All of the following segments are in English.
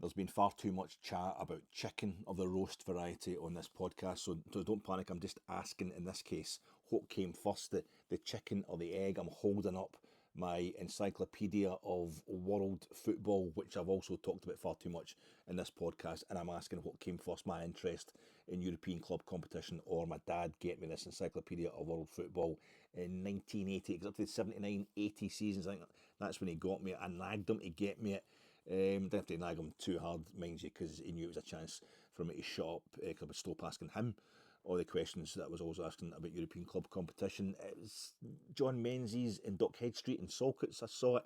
There's been far too much chat about chicken of the roast variety on this podcast, so don't panic. I'm just asking in this case, what came first, the chicken or the egg? I'm holding up my encyclopedia of world football, which I've also talked about far too much in this podcast, and I'm asking what came first, my interest in European club competition or my dad get me this encyclopedia of world football in 1980, because up to the 79-80 seasons, I think that's when he got me it. I nagged him to get me it. Didn't have to nag him too hard, mind you, because he knew it was a chance for me to shut up, because I would stop asking him all the questions that I was always asking about European club competition. It was John Menzies in Duckhead Street in Salkits. I saw it,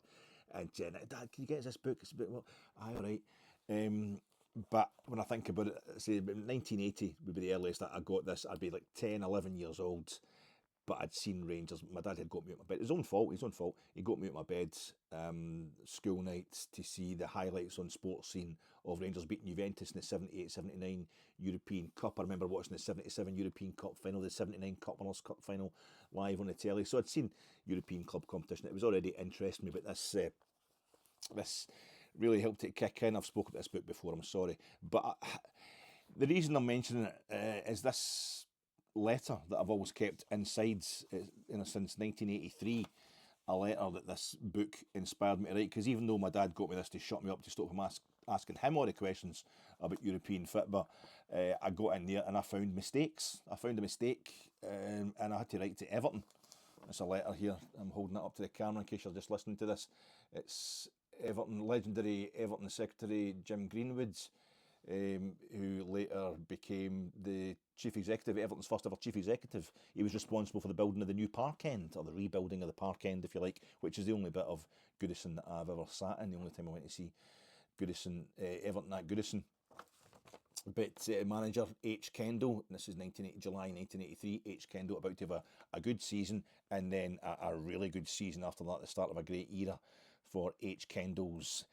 and Dad, can you get us this book? It's a bit, well, aye, all right. But when I think about it, say 1980 would be the earliest that I got this. I'd be like 10, 11 years old. But I'd seen Rangers. My dad had got me out of my bed. His own fault. He got me out of my bed school nights to see the highlights on Sports Scene of Rangers beating Juventus in the 78-79 European Cup. I remember watching the 77 European Cup final, the 79 Cup Winners' Cup final live on the telly. So I'd seen European club competition. It was already interesting me, but this really helped it kick in. I've spoken about this book before, I'm sorry. But the reason I'm mentioning it is this letter that I've always kept inside, since 1983, a letter that this book inspired me to write, because even though my dad got me this to shut me up, to stop him asking him all the questions about European football, I got in there and I found mistakes. I found a mistake, and I had to write to Everton. It's a letter here. I'm holding it up to the camera in case you're just listening to this. It's legendary Everton secretary Jim Greenwood, who later became the chief executive, Everton's first ever chief executive. He was responsible for the building of the new Park End, or the rebuilding of the Park End, if you like, which is the only bit of Goodison that I've ever sat in. The only time I went to see Goodison, Everton at Goodison. But manager H. Kendall, and this is July 1983, H. Kendall about to have a good season, and then a really good season after that, the start of a great era for H. Kendall's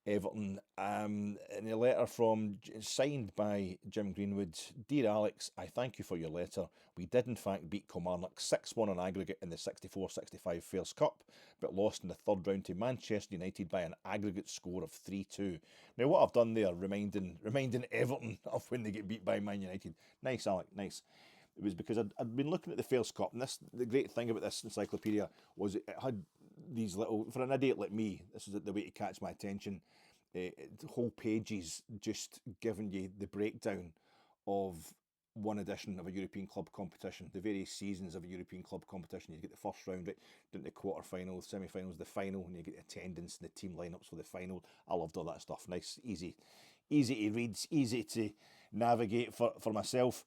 Everton. In a letter signed by Jim Greenwood: "Dear Alex, I thank you for your letter. We did in fact beat Kilmarnock 6-1 on aggregate in the 64-65 Fairs Cup, but lost in the third round to Manchester United by an aggregate score of 3-2. Now what I've done there, reminding Everton of when they get beat by Man United. Nice, Alec, nice. It was because I'd been looking at the Fairs Cup, and the great thing about this encyclopedia was it had these little, for an idiot like me, this is the way to catch my attention, whole pages just giving you the breakdown of one edition of a European club competition, the various seasons of a European club competition. You get the first round, right, down to the quarter-finals, semi-finals, the final, and you get the attendance and the team lineups for the final. I loved all that stuff. Nice, easy to read, easy to navigate for myself.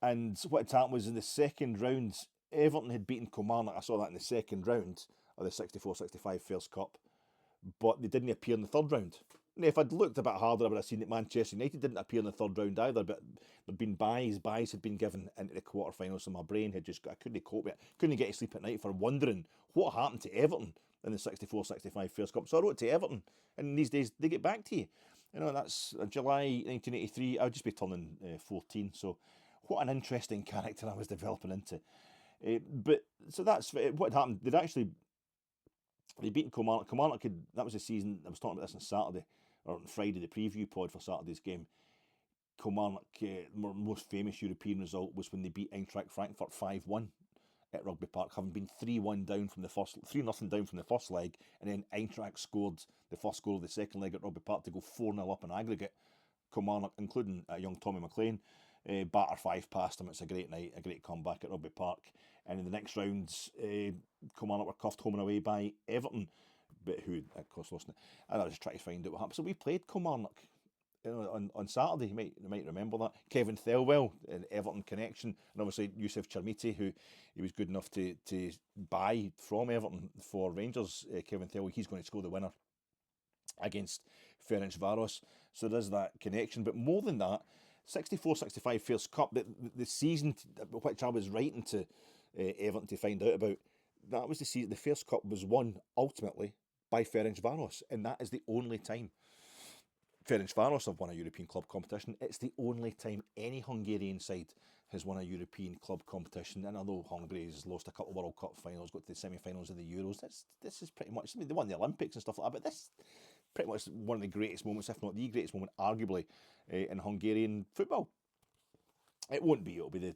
And what had happened was, in the second round, Everton had beaten Kilmarnock. I saw that in the second round of the 64-65 Fairs Cup, but they didn't appear in the third round. Now, if I'd looked a bit harder, I would have seen that Manchester United didn't appear in the third round either, but there'd been buys had been given into the quarterfinals, so my brain had I couldn't cope with it. Couldn't get to sleep at night for wondering what happened to Everton in the 64-65 Fairs Cup. So I wrote to Everton, and these days they get back to you. That's July 1983. I would just be turning 14, so what an interesting character I was developing into. But so that's what had happened. They beat Kilmarnock. That was the season. I was talking about this on Saturday, or on Friday, the preview pod for Saturday's game. Kilmarnock, most famous European result was when they beat Eintracht Frankfurt 5-1 at Rugby Park, having been 3-0 down from the first leg, and then Eintracht scored the first goal of the second leg at Rugby Park to go 4-0 up in aggregate. Kilmarnock, including young Tommy McLean, batter 5 past them. It's a great night, a great comeback at Rugby Park. And in the next rounds, Kilmarnock were cuffed home and away by Everton, but who, of course, lost it. And I was just trying to find out what happened. So we played Kilmarnock on Saturday. You might remember that. Kevin Thelwell, an Everton connection, and obviously Yusuf Chermiti, who he was good enough to buy from Everton for Rangers. Kevin Thelwell, he's going to score the winner against Ferencvaros. So there's that connection. But more than that, 64-65 Fairs Cup, the season which I was writing to Everton to find out about, that was the season. The Fairs Cup was won ultimately by Ferencvaros, and that is the only time Ferencvaros have won a European club competition. It's the only time any Hungarian side has won a European club competition. And although Hungary's lost a couple of World Cup finals, got to the semi-finals of the Euros, this is pretty much, they won the Olympics and stuff like that, but pretty much one of the greatest moments, if not the greatest moment, arguably, in Hungarian football. It won't be. It'll be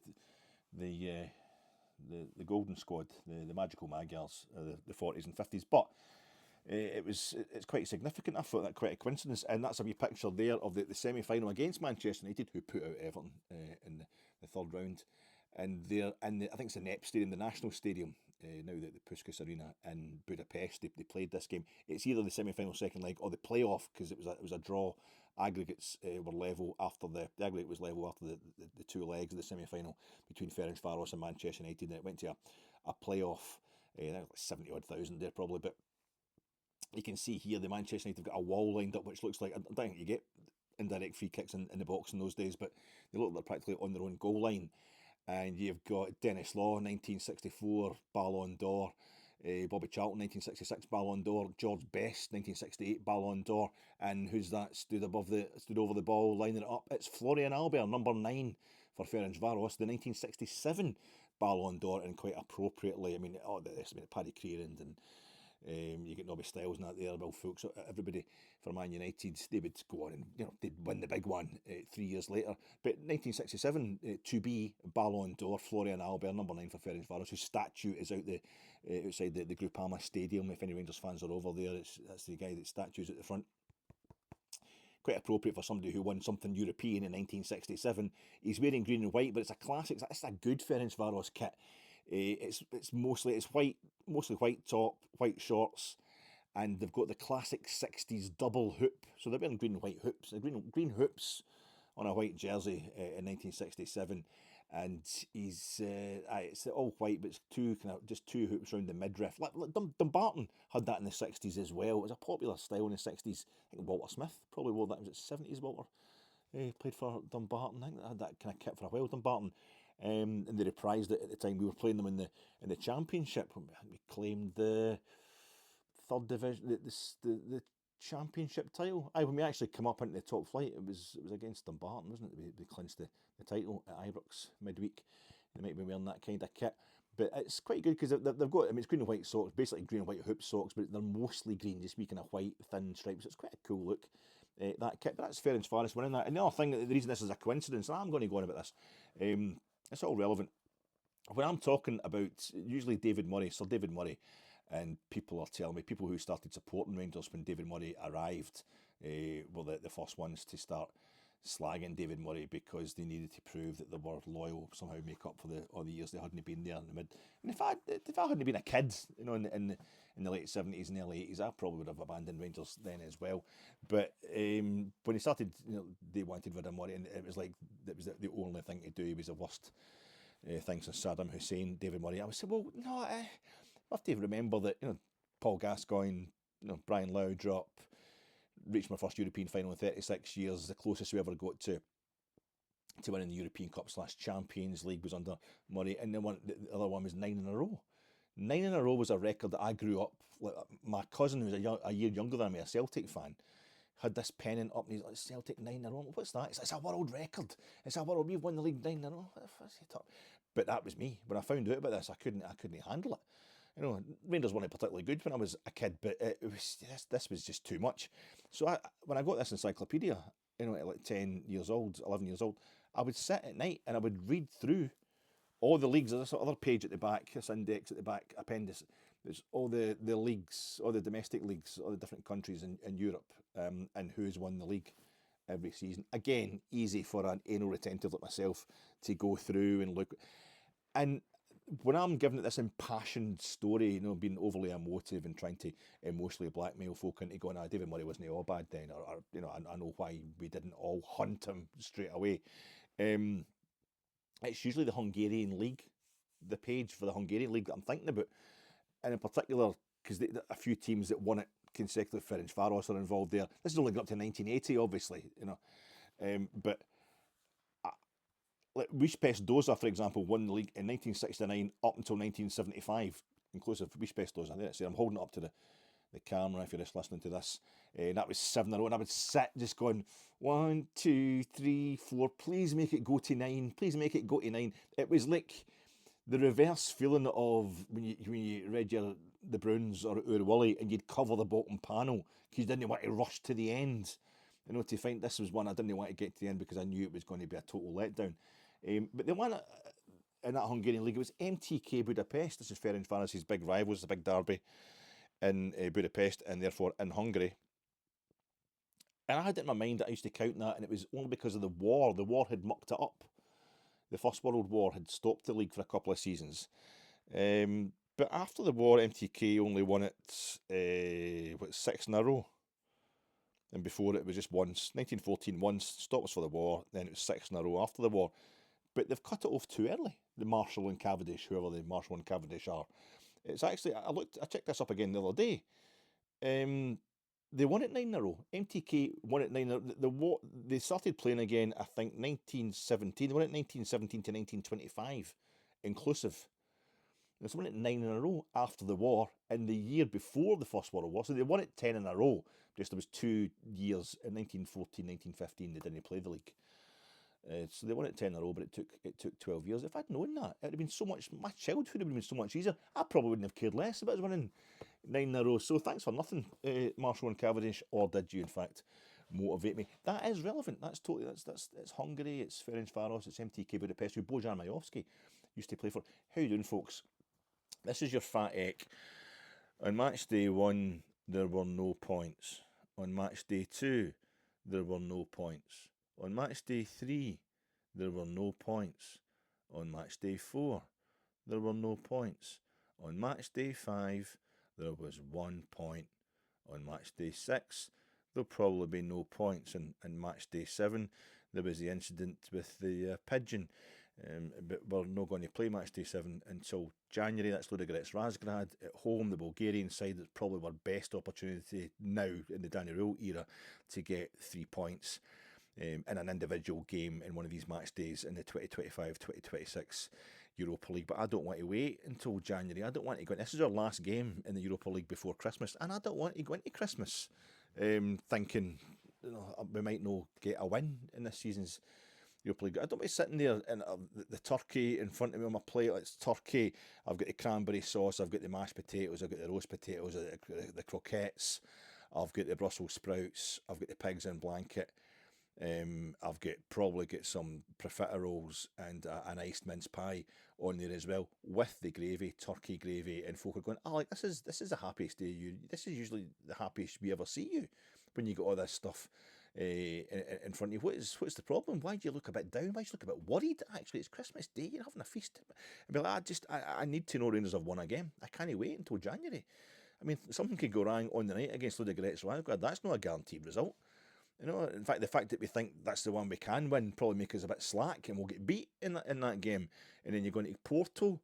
the golden squad, the magical Magyars, the 40s and 50s. But it's quite significant. I thought that quite a coincidence, and that's a wee picture there of the semi-final against Manchester United, who put out Everton in the third round. And they're in I think it's the NEP Stadium, the National Stadium, now the Puskas Arena in Budapest. They played this game. It's either the semi-final second leg or the playoff, because it was a draw. Aggregates were level after the aggregate was level after the two legs of the semi-final between Ferencvaros and Manchester United, and it went to a playoff. Like 70,000 there probably, but you can see here the Manchester United have got a wall lined up, which looks like, I don't think you get indirect free kicks in the box in those days, but they look like they're practically on their own goal line. And you've got Denis Law, 1964 Ballon d'Or, Bobby Charlton, 1966 Ballon d'Or, George Best, 1968 Ballon d'Or, and who's that stood over the ball, lining it up? It's Florian Albert, number 9 for Ferencvaros, the 1967 Ballon d'Or, and quite appropriately, I mean, Paddy Crerand and you get Nobby Stiles and that there, Bill Foulkes, everybody for Man United, they would go on and they'd win the big one 3 years later. But 1967, to be Ballon d'Or, Florian Albert, number 9 for Ferencvaros, whose statue is out outside the Groupama Stadium. If any Rangers fans are over there, that's the guy that statue's at the front. Quite appropriate for somebody who won something European in 1967. He's wearing green and white, but it's a classic. It's a good Ferencvaros kit. It's mostly white top, white shorts, and they've got the classic 60s double hoop. So they're wearing green and white hoops, green hoops on a white jersey in 1967. And it's all white, but it's just two hoops around the midriff. Like Dumbarton had that in the 60s as well. It was a popular style in the 60s. I think Walter Smith probably wore that. Was it 70s Walter? Played for Dumbarton. I think they had that kind of kit for a while, Dumbarton. And they reprised it at the time we were playing them in the Championship. We claimed the third division, the Championship title. When we actually come up into the top flight, it was against Dumbarton, wasn't it? We clinched the title at Ibrox midweek. They might be wearing that kind of kit, but it's quite good because they've got. I mean, it's green and white socks, basically green and white hoop socks, but they're mostly green, just kind of white thin stripes. It's quite a cool look. That kit, but that's Ferencvaros winning that. And the other thing, the reason this is a coincidence, and I'm going to go on about this. It's all relevant. When I'm talking about usually Sir David Murray, and people are telling me, people who started supporting Rangers when David Murray arrived were the first ones to start slagging David Murray because they needed to prove that they were loyal, somehow make up for all the years they hadn't been there in the mid. And if I hadn't been a kid, in the late 70s and early 80s, I probably would have abandoned Rangers then as well. But when he started, they wanted rid of Murray, and it was like that was the only thing to do. He was the worst thing since Saddam Hussein, David Murray. I would say, well, no, I have to remember that Paul Gascoigne, Brian Laudrup, reached my first European final in 36 years, the closest we ever got to winning the European Cup / Champions League was under Murray, and the other one was 9 in a row. 9 in a row was a record that I grew up. My cousin, who was a year younger than me, a Celtic fan, had this pennant up, and he's like, Celtic 9 in a row. What's that? It's a world record. It's a world. We've won the league 9 in a row. But that was me. When I found out about this, I couldn't handle it. Rangers weren't particularly good when I was a kid, but this was just too much. So when I got this encyclopedia, at like 10 years old, 11 years old, I would sit at night and I would read through all the leagues. There's this other page at the back, this index at the back, appendix. There's all the leagues, all the domestic leagues, all the different countries in Europe, and who's won the league every season. Again, easy for an anal retentive like myself to go through and look. And when I'm giving it this impassioned story, being overly emotive and trying to emotionally blackmail folk into going, David Murray wasn't all bad then, or I know why we didn't all hunt him straight away. It's usually the Hungarian League, the page for the Hungarian League that I'm thinking about, and in particular because a few teams that won it consecutively, Ferencvaros are involved there. This is only got up to 1980, obviously, but. Like Pest, for example, won the league in 1969 up until 1975, inclusive of Pest. I'm holding it up to the camera if you're just listening to this. That was 7 in a row, and I would sit just going 1, 2, 3, 4. Please make it go to 9. Please make it go to 9. It was like the reverse feeling of when you read your the Browns or Urwilly, and you'd cover the bottom panel because you didn't want to rush to the end. To find this was one I didn't want to get to the end because I knew it was going to be a total letdown. But the one in that Hungarian league, it was MTK Budapest. This is Ferencvaros' big rivals, the big derby in Budapest and therefore in Hungary. And I had it in my mind that I used to count that, and it was only because of the war. The war had mucked it up. The First World War had stopped the league for a couple of seasons. But after the war, MTK only won it, 6 in a row. And before it was just once. 1914 once, stopped us for the war, then it was 6 in a row after the war. But they've cut it off too early, the Marshall and Cavendish, whoever the Marshall and Cavendish are. It's actually, I checked this up again the other day. They won it 9 in a row. MTK won it 9 in a row. They started playing again, I think, 1917. They won it 1917 to 1925, inclusive. They won it 9 in a row after the war, and the year before the First World War. So they won it 10 in a row. Just there was 2 years, in 1914, 1915, they didn't play the league. So they won it 10 in a row, but it took 12 years. If I'd known that, it would have been so much, my childhood would have been so much easier. I probably wouldn't have cared less about us winning 9 in a row. So thanks for nothing, Marshall and Cavendish, or did you, in fact, motivate me? That is relevant. That's totally, it's Hungary, it's Ferencvaros, it's MTK Budapest, who Bojan Majowski used to play for. How you doing, folks? This is your fat ek. On match day 1, there were no points. On match day 2, there were no points. On match day 3, there were no points. On match day 4, there were no points. On match day 5, there was 1 point. On match day 6, there'll probably be no points. And match day 7, there was the incident with the pigeon. But we're not going to play match day 7 until January. That's Ludogorets Razgrad at home, the Bulgarian side. That's probably our best opportunity now in the Danny Röhl era to get 3 points in an individual game in one of these match days in the 2025-2026 Europa League. But I don't want to wait until January. I don't want to go. This is our last game in the Europa League before Christmas, and I don't want to go into Christmas thinking we might not get a win in this season's Europa League. I don't be sitting there and the turkey in front of me on my plate. It's turkey. I've got the cranberry sauce. I've got the mashed potatoes. I've got the roast potatoes. The croquettes. I've got the Brussels sprouts. I've got the pigs in blanket. I've probably got some profiteroles and an iced mince pie on there as well with the gravy, turkey gravy, and folk are going, Alec, this is the happiest day this is usually the happiest we ever see you when you got all this stuff in front of you. What's the problem? Why do you look a bit down? Why do you look a bit worried? Actually, it's Christmas Day. You're having a feast. I need to know Rangers have won a game. I can't wait until January. I mean, something could go wrong on the night against Ludogorets Razgrad. That's not a guaranteed result. In fact, the fact that we think that's the one we can win probably make us a bit slack, and we'll get beat in that game. And then you're going to Porto.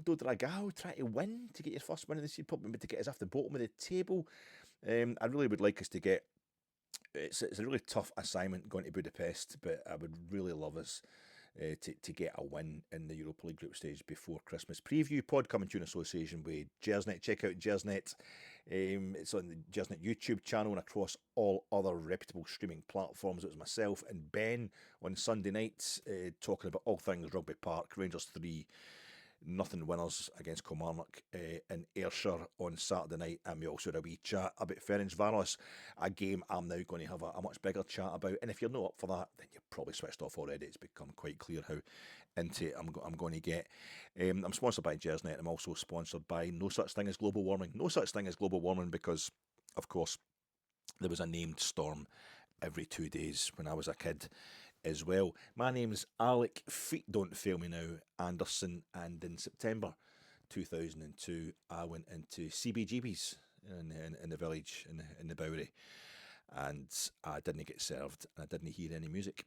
Do Dragao, try to win to get your first win of the season, probably to get us off the bottom of the table. I really would like us to get. It's a really tough assignment going to Budapest, but I would really love us to get a win in the Europa League group stage before Christmas. Preview pod coming to you in association with Gersnet. Check out Gersnet. It's on the Gersnet YouTube channel and across all other reputable streaming platforms. It was myself and Ben on Sunday nights talking about all things Rugby Park, Rangers 3, nothing winners against Kilmarnock in Ayrshire on Saturday night, and we also had a wee chat about Ferencvaros, a game I'm now going to have a much bigger chat about. And if you're not up for that, then you've probably switched off already. It's become quite clear how into it I'm going to get. I'm sponsored by Gersnet. I'm also sponsored by No Such Thing as Global Warming. No Such Thing as Global Warming because, of course, there was a named storm every 2 days when I was a kid as well. My name's Alec, feet don't fail me now, Anderson, and in September 2002 I went into CBGB's in the village in the Bowery, and I didn't get served and I didn't hear any music.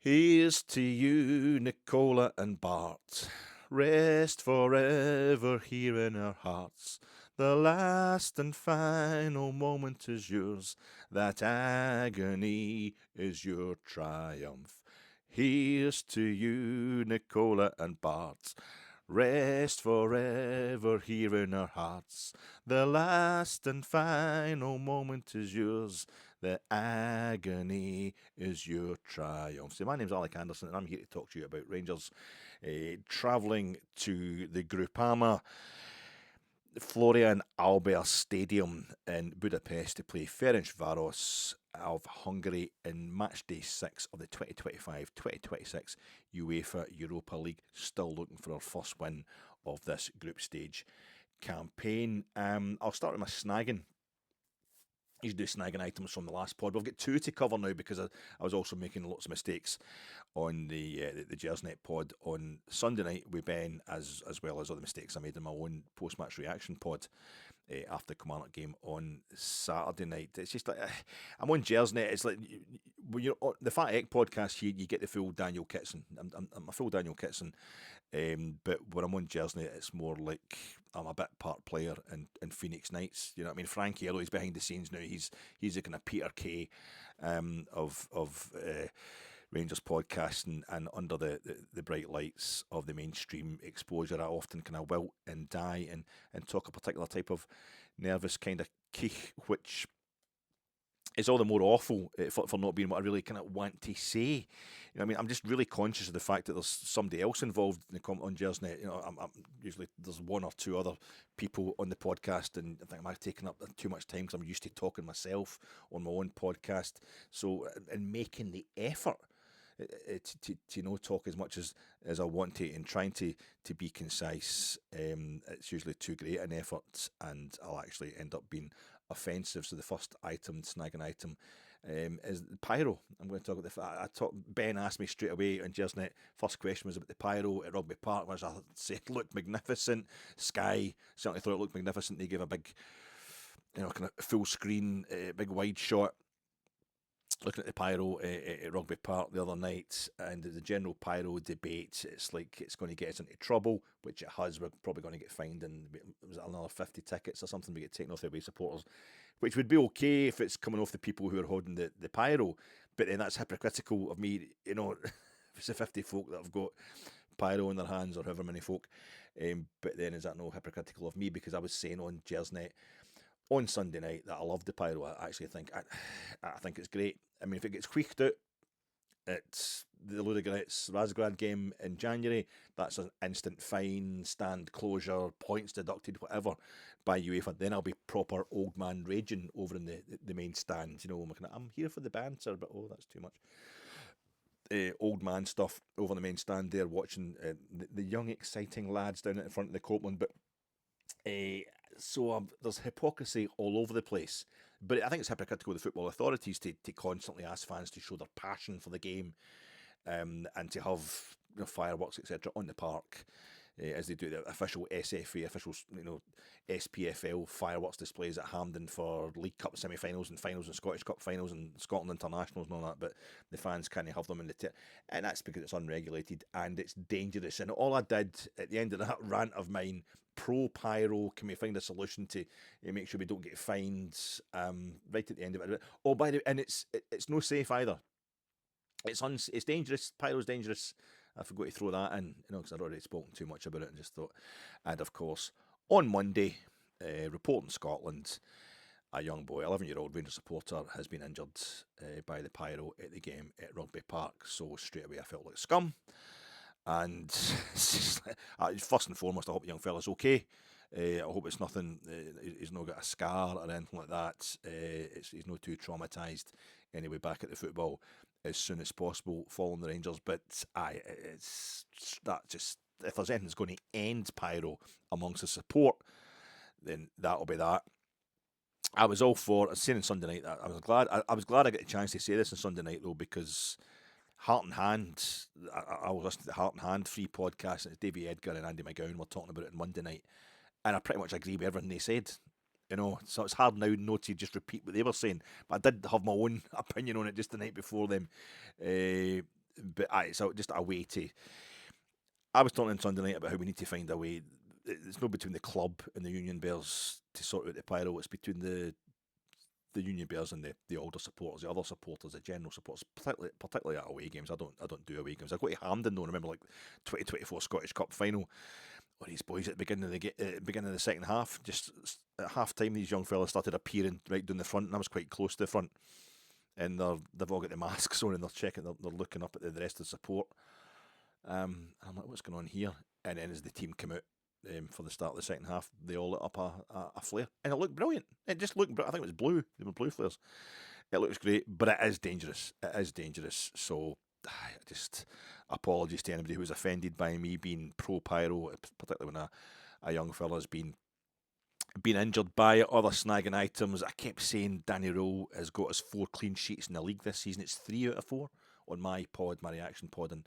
Here's to you, Nicola and Bart, rest forever here in our hearts. The last and final moment is yours. That agony is your triumph. Here's to you, Nicola and Bart. Rest forever here in our hearts. The last and final moment is yours. The agony is your triumph. So my name's Alec Anderson, and I'm here to talk to you about Rangers travelling to the Groupama Florian Albert Stadium in Budapest to play Ferencvaros of Hungary in match day 6 of the 2025-2026 UEFA Europa League. Still looking for our first win of this group stage campaign. I'll start with my snagging. You do snagging items from the last pod. We've got 2 to cover now because I was also making lots of mistakes on the Jersnet pod on Sunday night with Ben, as well as other mistakes I made in my own post-match reaction pod after the Kilmarnock game on Saturday night. It's just like, I'm on Jersnet. It's like, when you're on the Fat Egg podcast here, you get the full Daniel Kitson. I'm a full Daniel Kitson. But when I'm on Jersnet, it's more like I'm a bit part player in Phoenix Knights. You know what I mean? Frankie, although he's behind the scenes now, he's a kind of Peter Kay of Rangers podcasting, and under the bright lights of the mainstream exposure, I often kind of wilt and die and talk a particular type of nervous kind of kick, which is all the more awful for not being what I really kind of want to say. You know, I mean, I'm just really conscious of the fact that there's somebody else involved in the comment on Jersnet. You know, I'm usually there's 1 or 2 other people on the podcast, and I think I'm taking up too much time because I'm used to talking myself on my own podcast. So, in making the effort to talk as much as I want to, and trying to be concise, it's usually too great an effort, and I'll actually end up being offensive. So the first item, snagging item, is the pyro. I'm going to talk about Ben asked me straight away on Jersnet. First question was about the pyro at Rugby Park, which I said looked magnificent. Sky certainly thought it looked magnificent. They gave a big, kind of full screen, big wide shot looking at the pyro at Rugby Park the other night, and the general pyro debate. It's like it's going to get us into trouble, which it has. We're probably going to get fined, and was it another 50 tickets or something we get taken off the away supporters, which would be okay if it's coming off the people who are holding the pyro. But then that's hypocritical of me, if it's the 50 folk that have got pyro in their hands, or however many folk. But then is that no hypocritical of me, because I was saying on Jersnet on Sunday night that I love the pyro. I actually think I think it's great. I mean, if it gets tweaked out, it's the Ludogorets Razgrad game in January. That's an instant fine, stand closure, points deducted, whatever, by UEFA. Then I'll be proper old man raging over in the main stand. I'm here for the banter, but that's too much. Old man stuff over in the main stand there, watching the young, exciting lads down at the front of the Copeland. But so there's hypocrisy all over the place. But I think it's hypocritical of the football authorities to constantly ask fans to show their passion for the game, and to have fireworks, etc. on the park, as they do the official SFA, official SPFL fireworks displays at Hampden for League Cup semi-finals and finals and Scottish Cup finals and Scotland internationals and all that. But the fans can't have them in the and that's because it's unregulated and it's dangerous. And all I did at the end of that rant of mine, pro pyro, can we find a solution to make sure we don't get fined, right at the end of it. Oh, by the way, and it's no safe either. It's dangerous. Pyro's dangerous. I forgot to throw that in, because I'd already spoken too much about it and just thought. And of course, on Monday, reporting Scotland, a young boy, 11-year-old Rangers supporter, has been injured by the pyro at the game at Rugby Park. So straight away I felt like scum. And first and foremost, I hope the young fella's okay. I hope it's nothing, he's not got a scar or anything like that. He's not too traumatised anyway back at the football as soon as possible following the Rangers. But it's that just, if there's anything that's going to end pyro amongst the support, then that'll be that. I was all for, I was saying on Sunday night, I was glad I got a chance to say this on Sunday night though, because Heart and Hand, I was listening to the Heart and Hand free podcast, and it's Davey Edgar and Andy McGowan were talking about it on Monday night, and I pretty much agree with everything they said. So it's hard now not to just repeat what they were saying, but I did have my own opinion on it just the night before them. So just a way to. I was talking on Sunday night about how we need to find a way. It's not between the club and the Union Bears to sort out the pyro. It's between the Union Bears and the older supporters, the other supporters, the general supporters, particularly at away games. I don't do away games. I go to Hampden though. Remember, like 2024 Scottish Cup final, where these boys at the beginning of the second half, just at half time, these young fellas started appearing right down the front, and I was quite close to the front, and they've all got the masks on and they're checking, they're looking up at the rest of the support. I'm like, what's going on here? And then as the team came out, for the start of the second half, they all lit up a flare, and it looked brilliant. It just looked, I think it was blue. They were blue flares. It looks great, but it is dangerous. It is dangerous. So, just apologies to anybody who was offended by me being pro pyro, particularly when a young fella's been injured by it. Other snagging items. I kept saying Danny Röhl has got his 4 clean sheets in the league this season. It's 3 out of 4 on my reaction pod on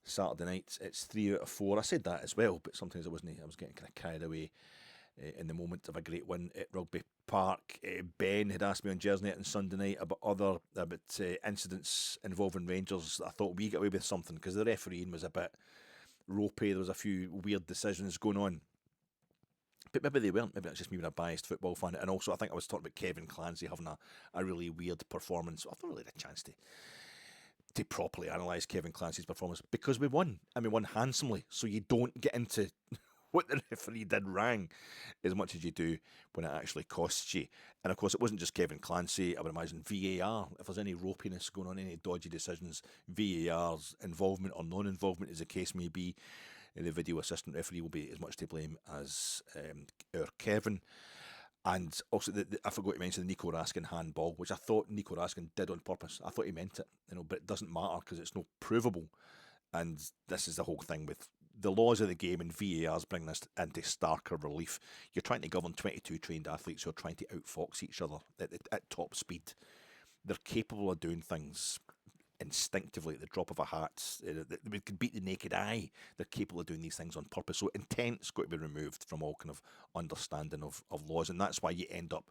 Saturday night. It's 3 out of 4. I said that as well, but sometimes I was getting kind of carried away in the moment of a great win at Rugby Park. Ben had asked me on Jersey Night on Sunday night about incidents involving Rangers. I thought we got away with something because the refereeing was a bit ropey. There was a few weird decisions going on. But maybe they weren't. Maybe that's just me being a biased football fan. And also, I think I was talking about Kevin Clancy having a really weird performance. I thought really had a chance to properly analyse Kevin Clancy's performance because we won. And we won handsomely. So you don't get into what the referee did wrong as much as you do when it actually costs you. And of course, it wasn't just Kevin Clancy. I would imagine VAR, if there's any ropiness going on, any dodgy decisions, VAR's involvement or non-involvement, as the case may be, the video assistant referee will be as much to blame as our Kevin. And also, I forgot to mention the Nico Raskin handball, which I thought Nico Raskin did on purpose. I thought he meant it, but it doesn't matter because it's not provable. And this is the whole thing with the laws of the game, and VAR's bringing this into starker relief. You're trying to govern 22 trained athletes who are trying to outfox each other at top speed. They're capable of doing things instinctively at the drop of a hat. They could beat the naked eye. They're capable of doing these things on purpose. So intent's got to be removed from all kind of understanding of laws, and that's why you end up...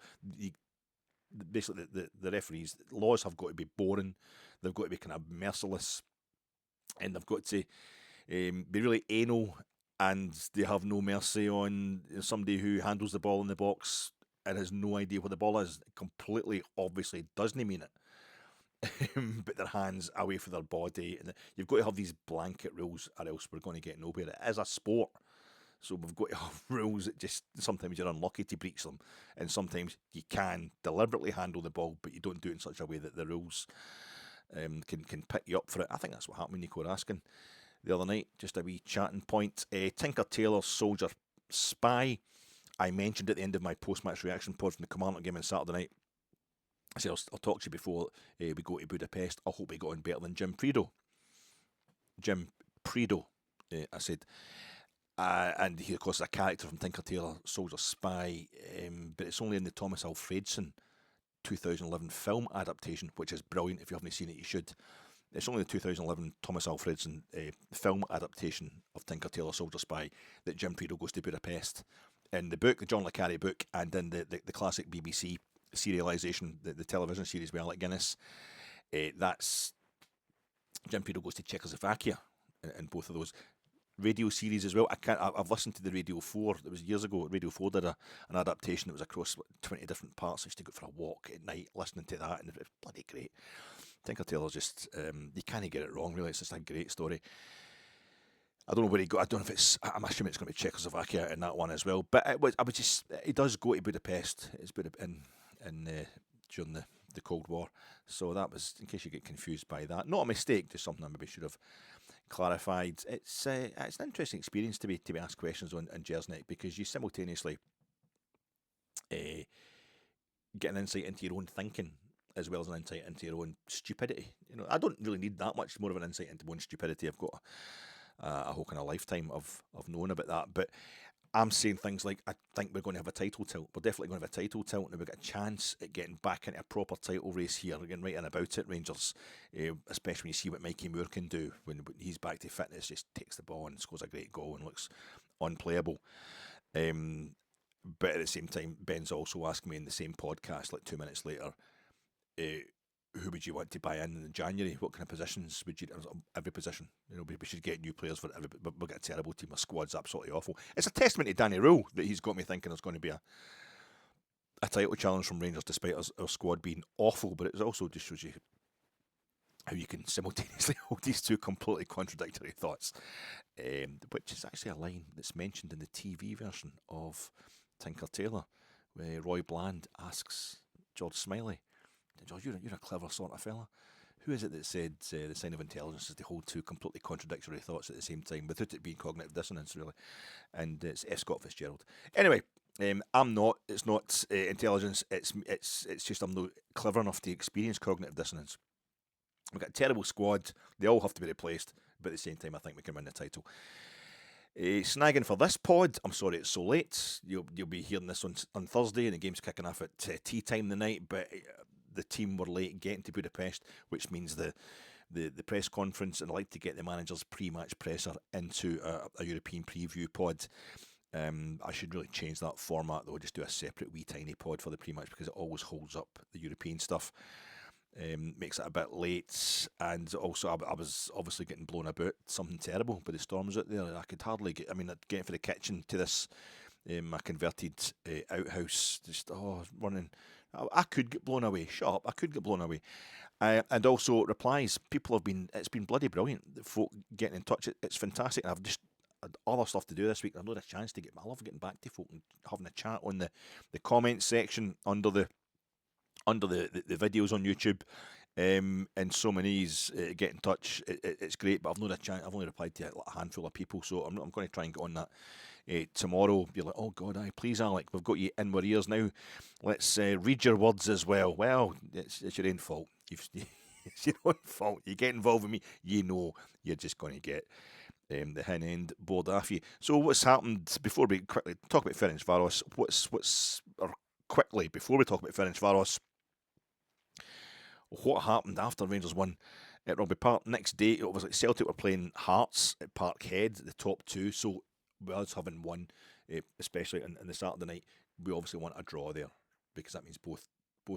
basically, the referees' laws have got to be boring. They've got to be kind of merciless, and they've got to be really anal, and they have no mercy on somebody who handles the ball in the box and has no idea what the ball is. Completely, obviously, doesn't mean it. But their hands away from their body, and you've got to have these blanket rules, or else we're going to get nowhere. It is a sport, so we've got to have rules that just sometimes you're unlucky to breach them, and sometimes you can deliberately handle the ball, but you don't do it in such a way that the rules can pick you up for it. I think that's what happened with Nico Raskin the other night. Just a wee chatting point. Tinker Tailor's Soldier Spy. I mentioned at the end of my post-match reaction pod from the Commander game on Saturday night. I said, I'll talk to you before we go to Budapest. I hope we got on better than Jim Priedo. I said. And he, of course, is a character from Tinker Tailor Soldier Spy, but it's only in the Thomas Alfredson 2011 film adaptation, which is brilliant. If you haven't seen it, you should. It's only the 2011 Thomas Alfredson film adaptation of Tinker Tailor Soldier Spy that Jim Priedo goes to Budapest. In the book, the John le Carré book, and in the classic BBC serialisation, the television series with Alec Guinness, that's Jim Priedo goes to Czechoslovakia in both of those. Radio series as well. I've listened to the Radio 4. It was years ago. Radio 4 did an adaptation that was across 20 different parts. I used to go for a walk at night listening to that, and it was bloody great. Tinker Tailor's just, you can't get it wrong, really. It's just a great story. I don't know where he got. I don't know if it's. I'm assuming it's going to be Czechoslovakia in that one as well. But he does go to Budapest. It's during the Cold War. So that was, in case you get confused by that, not a mistake. Just something I maybe should have clarified. It's an interesting experience to be asked questions on Jersey, because you simultaneously get an insight into your own thinking as well as an insight into your own stupidity. I don't really need that much more of an insight into my own stupidity. I've got a whole kind of lifetime of knowing about that. But I'm saying things like, I think we're going to have a title tilt. We're definitely going to have a title tilt, and we've got a chance at getting back into a proper title race here, getting right in about it, Rangers. Especially when you see what Mikey Moore can do when he's back to fitness, just takes the ball and scores a great goal and looks unplayable. But at the same time, Ben's also asking me in the same podcast, like 2 minutes later, who would you want to buy in January? What kind of positions would you? Every position. We should get new players for every. But we'll get a terrible team. Our squad's absolutely awful. It's a testament to Danny Röhl that he's got me thinking there's going to be a title challenge from Rangers despite our squad being awful. But it also just shows you how you can simultaneously hold these two completely contradictory thoughts, which is actually a line that's mentioned in the TV version of Tinker Tailor, where Roy Bland asks George Smiley, "George, you're a clever sort of fella. who is it that said the sign of intelligence is to hold two completely contradictory thoughts at the same time without it being cognitive dissonance, really? And it's F. Scott Fitzgerald. Anyway, I'm not. It's not intelligence. It's just I'm not clever enough to experience cognitive dissonance. We've got a terrible squad. They all have to be replaced. But at the same time, I think we can win the title. Snagging for this pod. I'm sorry it's so late. You'll be hearing this on Thursday, and the game's kicking off at tea time tonight. But the team were late getting to Budapest, which means the press conference, and I like to get the manager's pre-match presser into a European preview pod. I should really change that format though. Just do a separate wee tiny pod for the pre-match because it always holds up the European stuff. Makes it a bit late, and also I was obviously getting blown about something terrible by the storms out there. I could hardly get. I mean, getting from the kitchen to this, my converted outhouse, just running. I could get blown away. Shut up! I could get blown away. And also replies. People have been. It's been bloody brilliant. The folk getting in touch. It's fantastic. I've just had other stuff to do this week. I've not had a chance to get. I love getting back to folk and having a chat on the comment section under the videos on YouTube, and so many's get in touch. It's great, but I've not had a chance. I've only replied to a handful of people, so I'm going to try and get on that tomorrow. Be like, oh God, please, Alec, we've got you in our ears now. Let's read your words as well. Well, it's your own fault. It's your own fault. You get involved with me, you know you're just going to get the hen end bored off you. So what's happened before we quickly talk about Ferencvaros? Quickly before we talk about Ferencvaros, what happened after Rangers won at Rugby Park? Next day, it was like Celtic were playing Hearts at Parkhead, the top two. So with us having won, especially in the Saturday night, we obviously want a draw there because that means both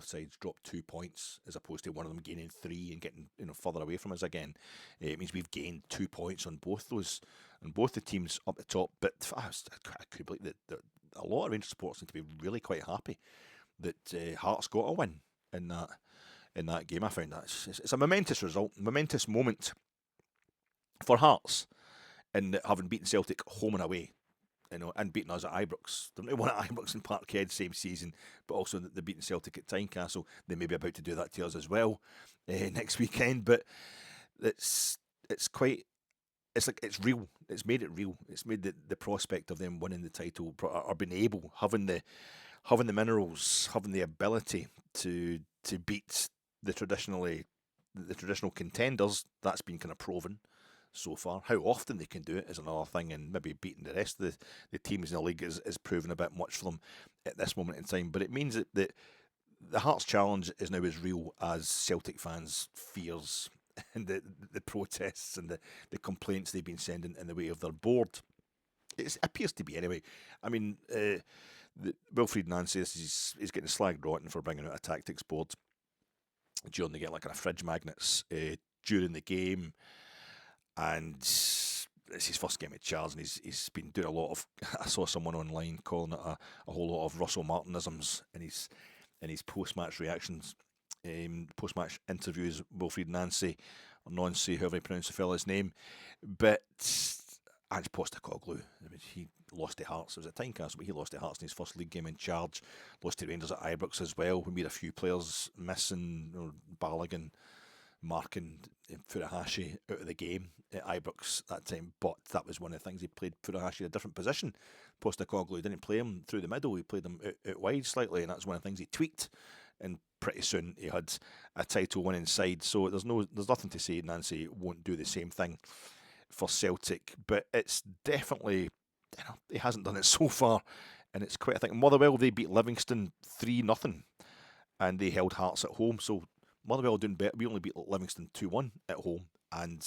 sides drop 2 points as opposed to one of them gaining 3 and getting further away from us again. It means we've gained 2 points on both the teams up the top. But I could believe that a lot of Rangers supporters seem to be really quite happy that Hearts got a win in that game. I found that it's a momentous result, momentous moment for Hearts in having beaten Celtic home and away, and beating us at Ibrox. They've won at Ibrox and Parkhead same season, but also they're beating Celtic at Tynecastle. They may be about to do that to us as well next weekend. But it's real. It's made it real. It's made the prospect of them winning the title or being able, having the minerals, having the ability to beat the traditional contenders. That's been kind of proven so far. How often they can do it is another thing, and maybe beating the rest of the teams in the league is proven a bit much for them at this moment in time. But it means that the Hearts challenge is now as real as Celtic fans' fears and the protests and the complaints they've been sending in the way of their board. It appears to be anyway. I mean, Wilfried Nancy is getting slagged rotten for bringing out a tactics board during the game, like a fridge magnets during the game. And it's his first game at charge, and he's been doing a lot of. I saw someone online calling it a whole lot of Russell Martinisms in his post-match reactions, post-match interviews. Wilfried Nancy, or Nancy, however you pronounce the fella's name, but Ange Postecoglou, I mean, he lost to Hearts. It was at Tynecastle, but he lost to Hearts in his first league game in charge. Lost to Rangers at Ibrox as well. We made a few players missing, Balogun, marking Furuhashi out of the game at Ibrox that time, but that was one of the things. He played Furuhashi in a different position. Postecoglou didn't play him through the middle, he played him out wide slightly, and that's one of the things he tweaked, and pretty soon he had a title winning side. So there's nothing to say Nancy won't do the same thing for Celtic, but it's definitely, he hasn't done it so far, and it's quite a thing. Motherwell, they beat Livingston 3-0, and they held Hearts at home, so Motherwell doing better. We only beat Livingston 2-1 at home, and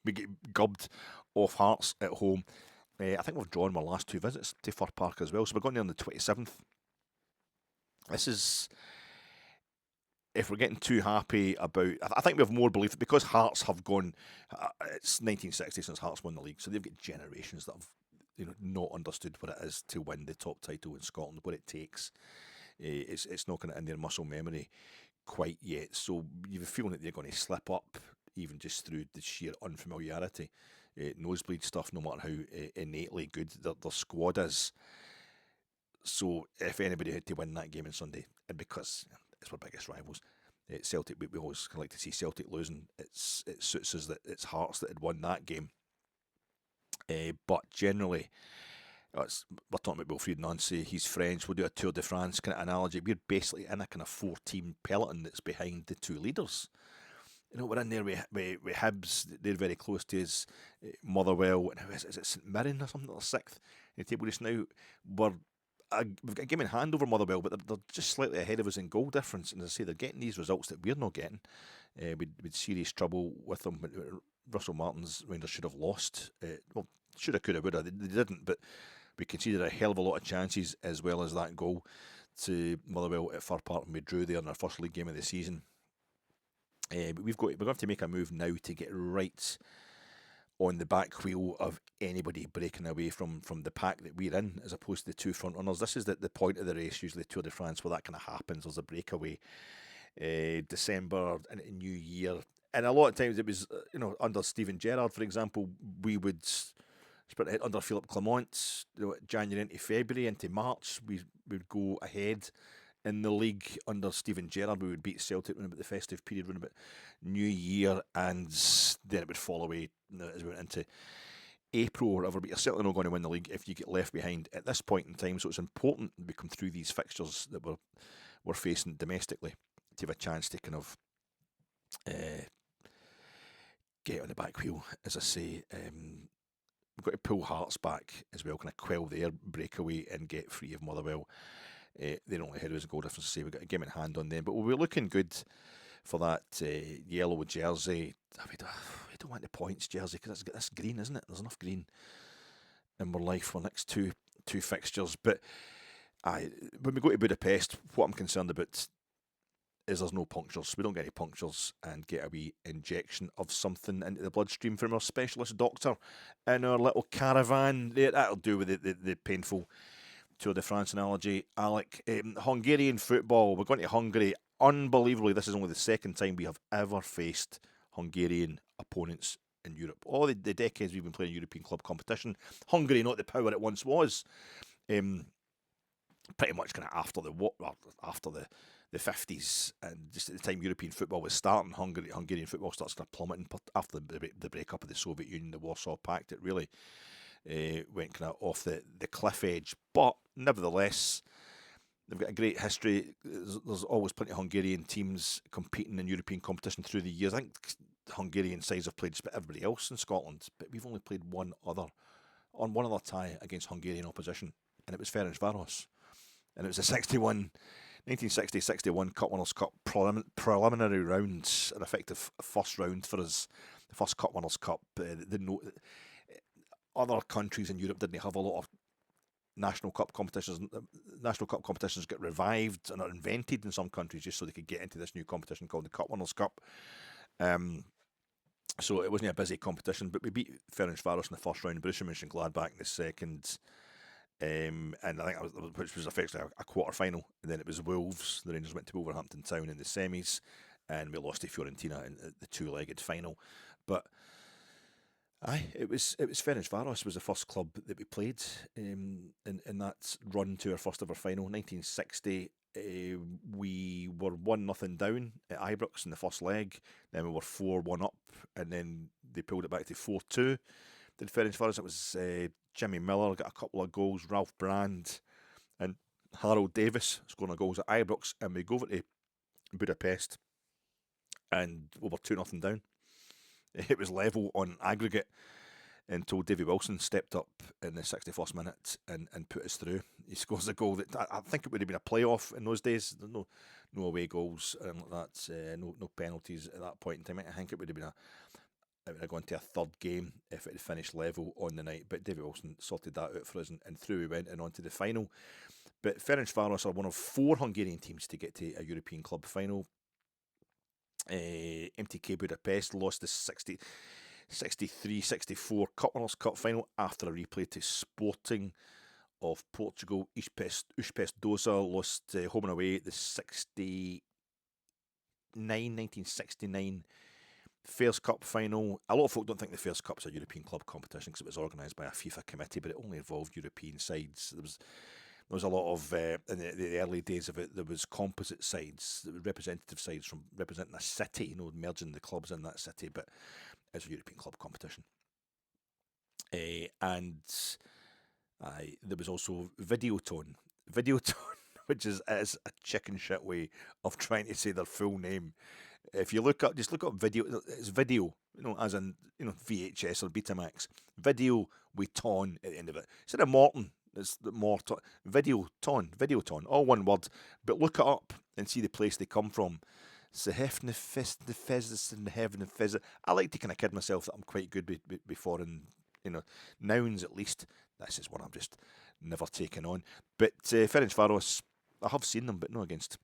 we get gubbed off Hearts at home. I think we've drawn our last 2 visits to Fir Park as well, so we're going there on the 27th. This is, if we're getting too happy about, I think we have more belief that because Hearts have gone, it's 1960 since Hearts won the league, so they've got generations that have not understood what it is to win the top title in Scotland, what it takes. It's not kind of in their muscle memory quite yet, so you have a feeling that they're going to slip up, even just through the sheer unfamiliarity. Nosebleed stuff, no matter how innately good their squad is. So if anybody had to win that game on Sunday, and because it's our biggest rivals, Celtic, we always like to see Celtic losing. It suits us that it's Hearts that had won that game. But generally, we're talking about Wilfried Nancy, he's French, we'll do a Tour de France kind of analogy. We're basically in a kind of 4-team peloton that's behind the two leaders. We're in there with Hibs, they're very close to us, Motherwell, and is it St Mirren or something, they're 6th in the table just now. We've got a game in hand over Motherwell, but they're just slightly ahead of us in goal difference, and as I say, they're getting these results that we're not getting. We'd serious trouble with them. Russell Martin's Rangers should have lost. Should have, could have, would have. They didn't, but we conceded a hell of a lot of chances, as well as that goal to Motherwell at Fir Park, and we drew there in our first league game of the season. But we're going to have to make a move now to get right on the back wheel of anybody breaking away from the pack that we're in, as opposed to the two front runners. This is the point of the race, usually Tour de France, where that kind of happens. There's a breakaway. December and New Year, and a lot of times it was under Steven Gerrard, for example, we would sprint ahead. Under Philippe Clement, January into February into March, we would go ahead in the league. Under Steven Gerrard, we would beat Celtic when about the festive period, when about New Year, and then it would fall away as we went into April or whatever. But you're certainly not going to win the league if you get left behind at this point in time. So it's important that we come through these fixtures that we're facing domestically to have a chance to kind of get on the back wheel, as I say. We've got to pull Hearts back as well, kind of quell their breakaway and get free of Motherwell. They're only ahead of us in goal difference, to say we've got a game in hand on them, but we'll be looking good for that yellow jersey. We don't want the points jersey because it's got this green, isn't it? There's enough green in our life for the next two fixtures. But when we go to Budapest, what I'm concerned about is there's no punctures. We don't get any punctures and get a wee injection of something into the bloodstream from our specialist doctor in our little caravan. That'll do with the painful Tour de France analogy. Alec, Hungarian football, we're going to Hungary. Unbelievably, this is only the second time we have ever faced Hungarian opponents in Europe. All the decades we've been playing European club competition, Hungary not the power it once was. Pretty much kind of after the 50s, and just at the time European football was starting, Hungarian football starts kind of plummeting after the breakup of the Soviet Union, the Warsaw Pact. It really went kind of off the cliff edge. But nevertheless, they've got a great history. There's always plenty of Hungarian teams competing in European competition through the years. I think the Hungarian sides have played just about everybody else in Scotland, but we've only played one other tie against Hungarian opposition, and it was Ferencvaros. And it was a 1960-61 Cup Winners' Cup preliminary rounds, an effective first round for us, the first Cup Winners' Cup. Other countries in Europe didn't have a lot of national cup competitions. National cup competitions get revived and are invented in some countries just so they could get into this new competition called the Cup Winners' Cup. So it wasn't a busy competition, but we beat Ferencvaros in the first round, Borussia Mönchengladbach in the second. And I think which was effectively a quarter final, and then it was Wolves. The Rangers went to Wolverhampton Town in the semis, and we lost to Fiorentina in the two-legged final. But it was Ferencvaros was the first club that we played in that run to our first ever final. 1960, we were 1-0 down at Ibrox in the first leg. Then we were 4-1 up, and then they pulled it back to 4-2. Did Ferencvaros? It was Jimmy Miller got a couple of goals, Ralph Brand and Harold Davis scoring goals at Ibrox, and we go over to Budapest and we were 2-0 down. It was level on aggregate until Davy Wilson stepped up in the 61st minute and put us through. He scores a goal that I think it would have been a playoff in those days. There's no away goals like that, no penalties at that point in time. I think it would have been it would have gone to a third game if it had finished level on the night. But David Wilson sorted that out for us, and through we went and on to the final. But Ferencvaros are one of 4 Hungarian teams to get to a European club final. MTK Budapest lost the 63-64 Cup Winners' Cup final after a replay to Sporting of Portugal. Uspest Doza lost home and away at the 1969 Fairs Cup final. A lot of folk don't think the Fairs Cup's a European club competition because it was organised by a FIFA committee, but it only involved European sides. was a lot of, in the early days of it, there was composite sides, representative sides from representing a city, merging the clubs in that city, but it's a European club competition. And there was also Videoton, which is a chicken shit way of trying to say their full name. If you just look up video, it's video, as in, VHS or Betamax. Video with ton at the end of it. Instead of Morton, it's Morton. Videoton, all one word. But look it up and see the place they come from. I like to kind of kid myself that I'm quite good with foreign, nouns at least. This is one I'm just never taken on. But Ferencvaros, I have seen them, but not against.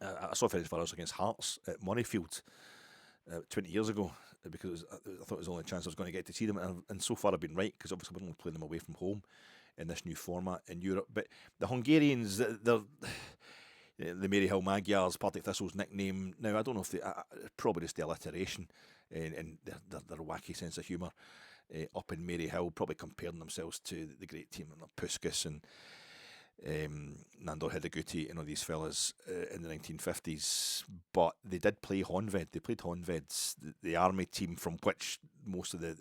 I saw Ferencvaros against Hearts at Murrayfield 20 years ago because I thought it was the only chance I was going to get to see them, and so far I've been right because obviously we're only playing them away from home in this new format in Europe. But the Hungarians, they're the Maryhill Magyars, Partick Thistle's nickname. Now I don't know if they probably just the alliteration and their wacky sense of humour up in Maryhill, probably comparing themselves to the great team of Puskas and Nandor Hidaguti and all these fellas in the 1950s, but they did play Honved. They played Honved, the army team from which most of the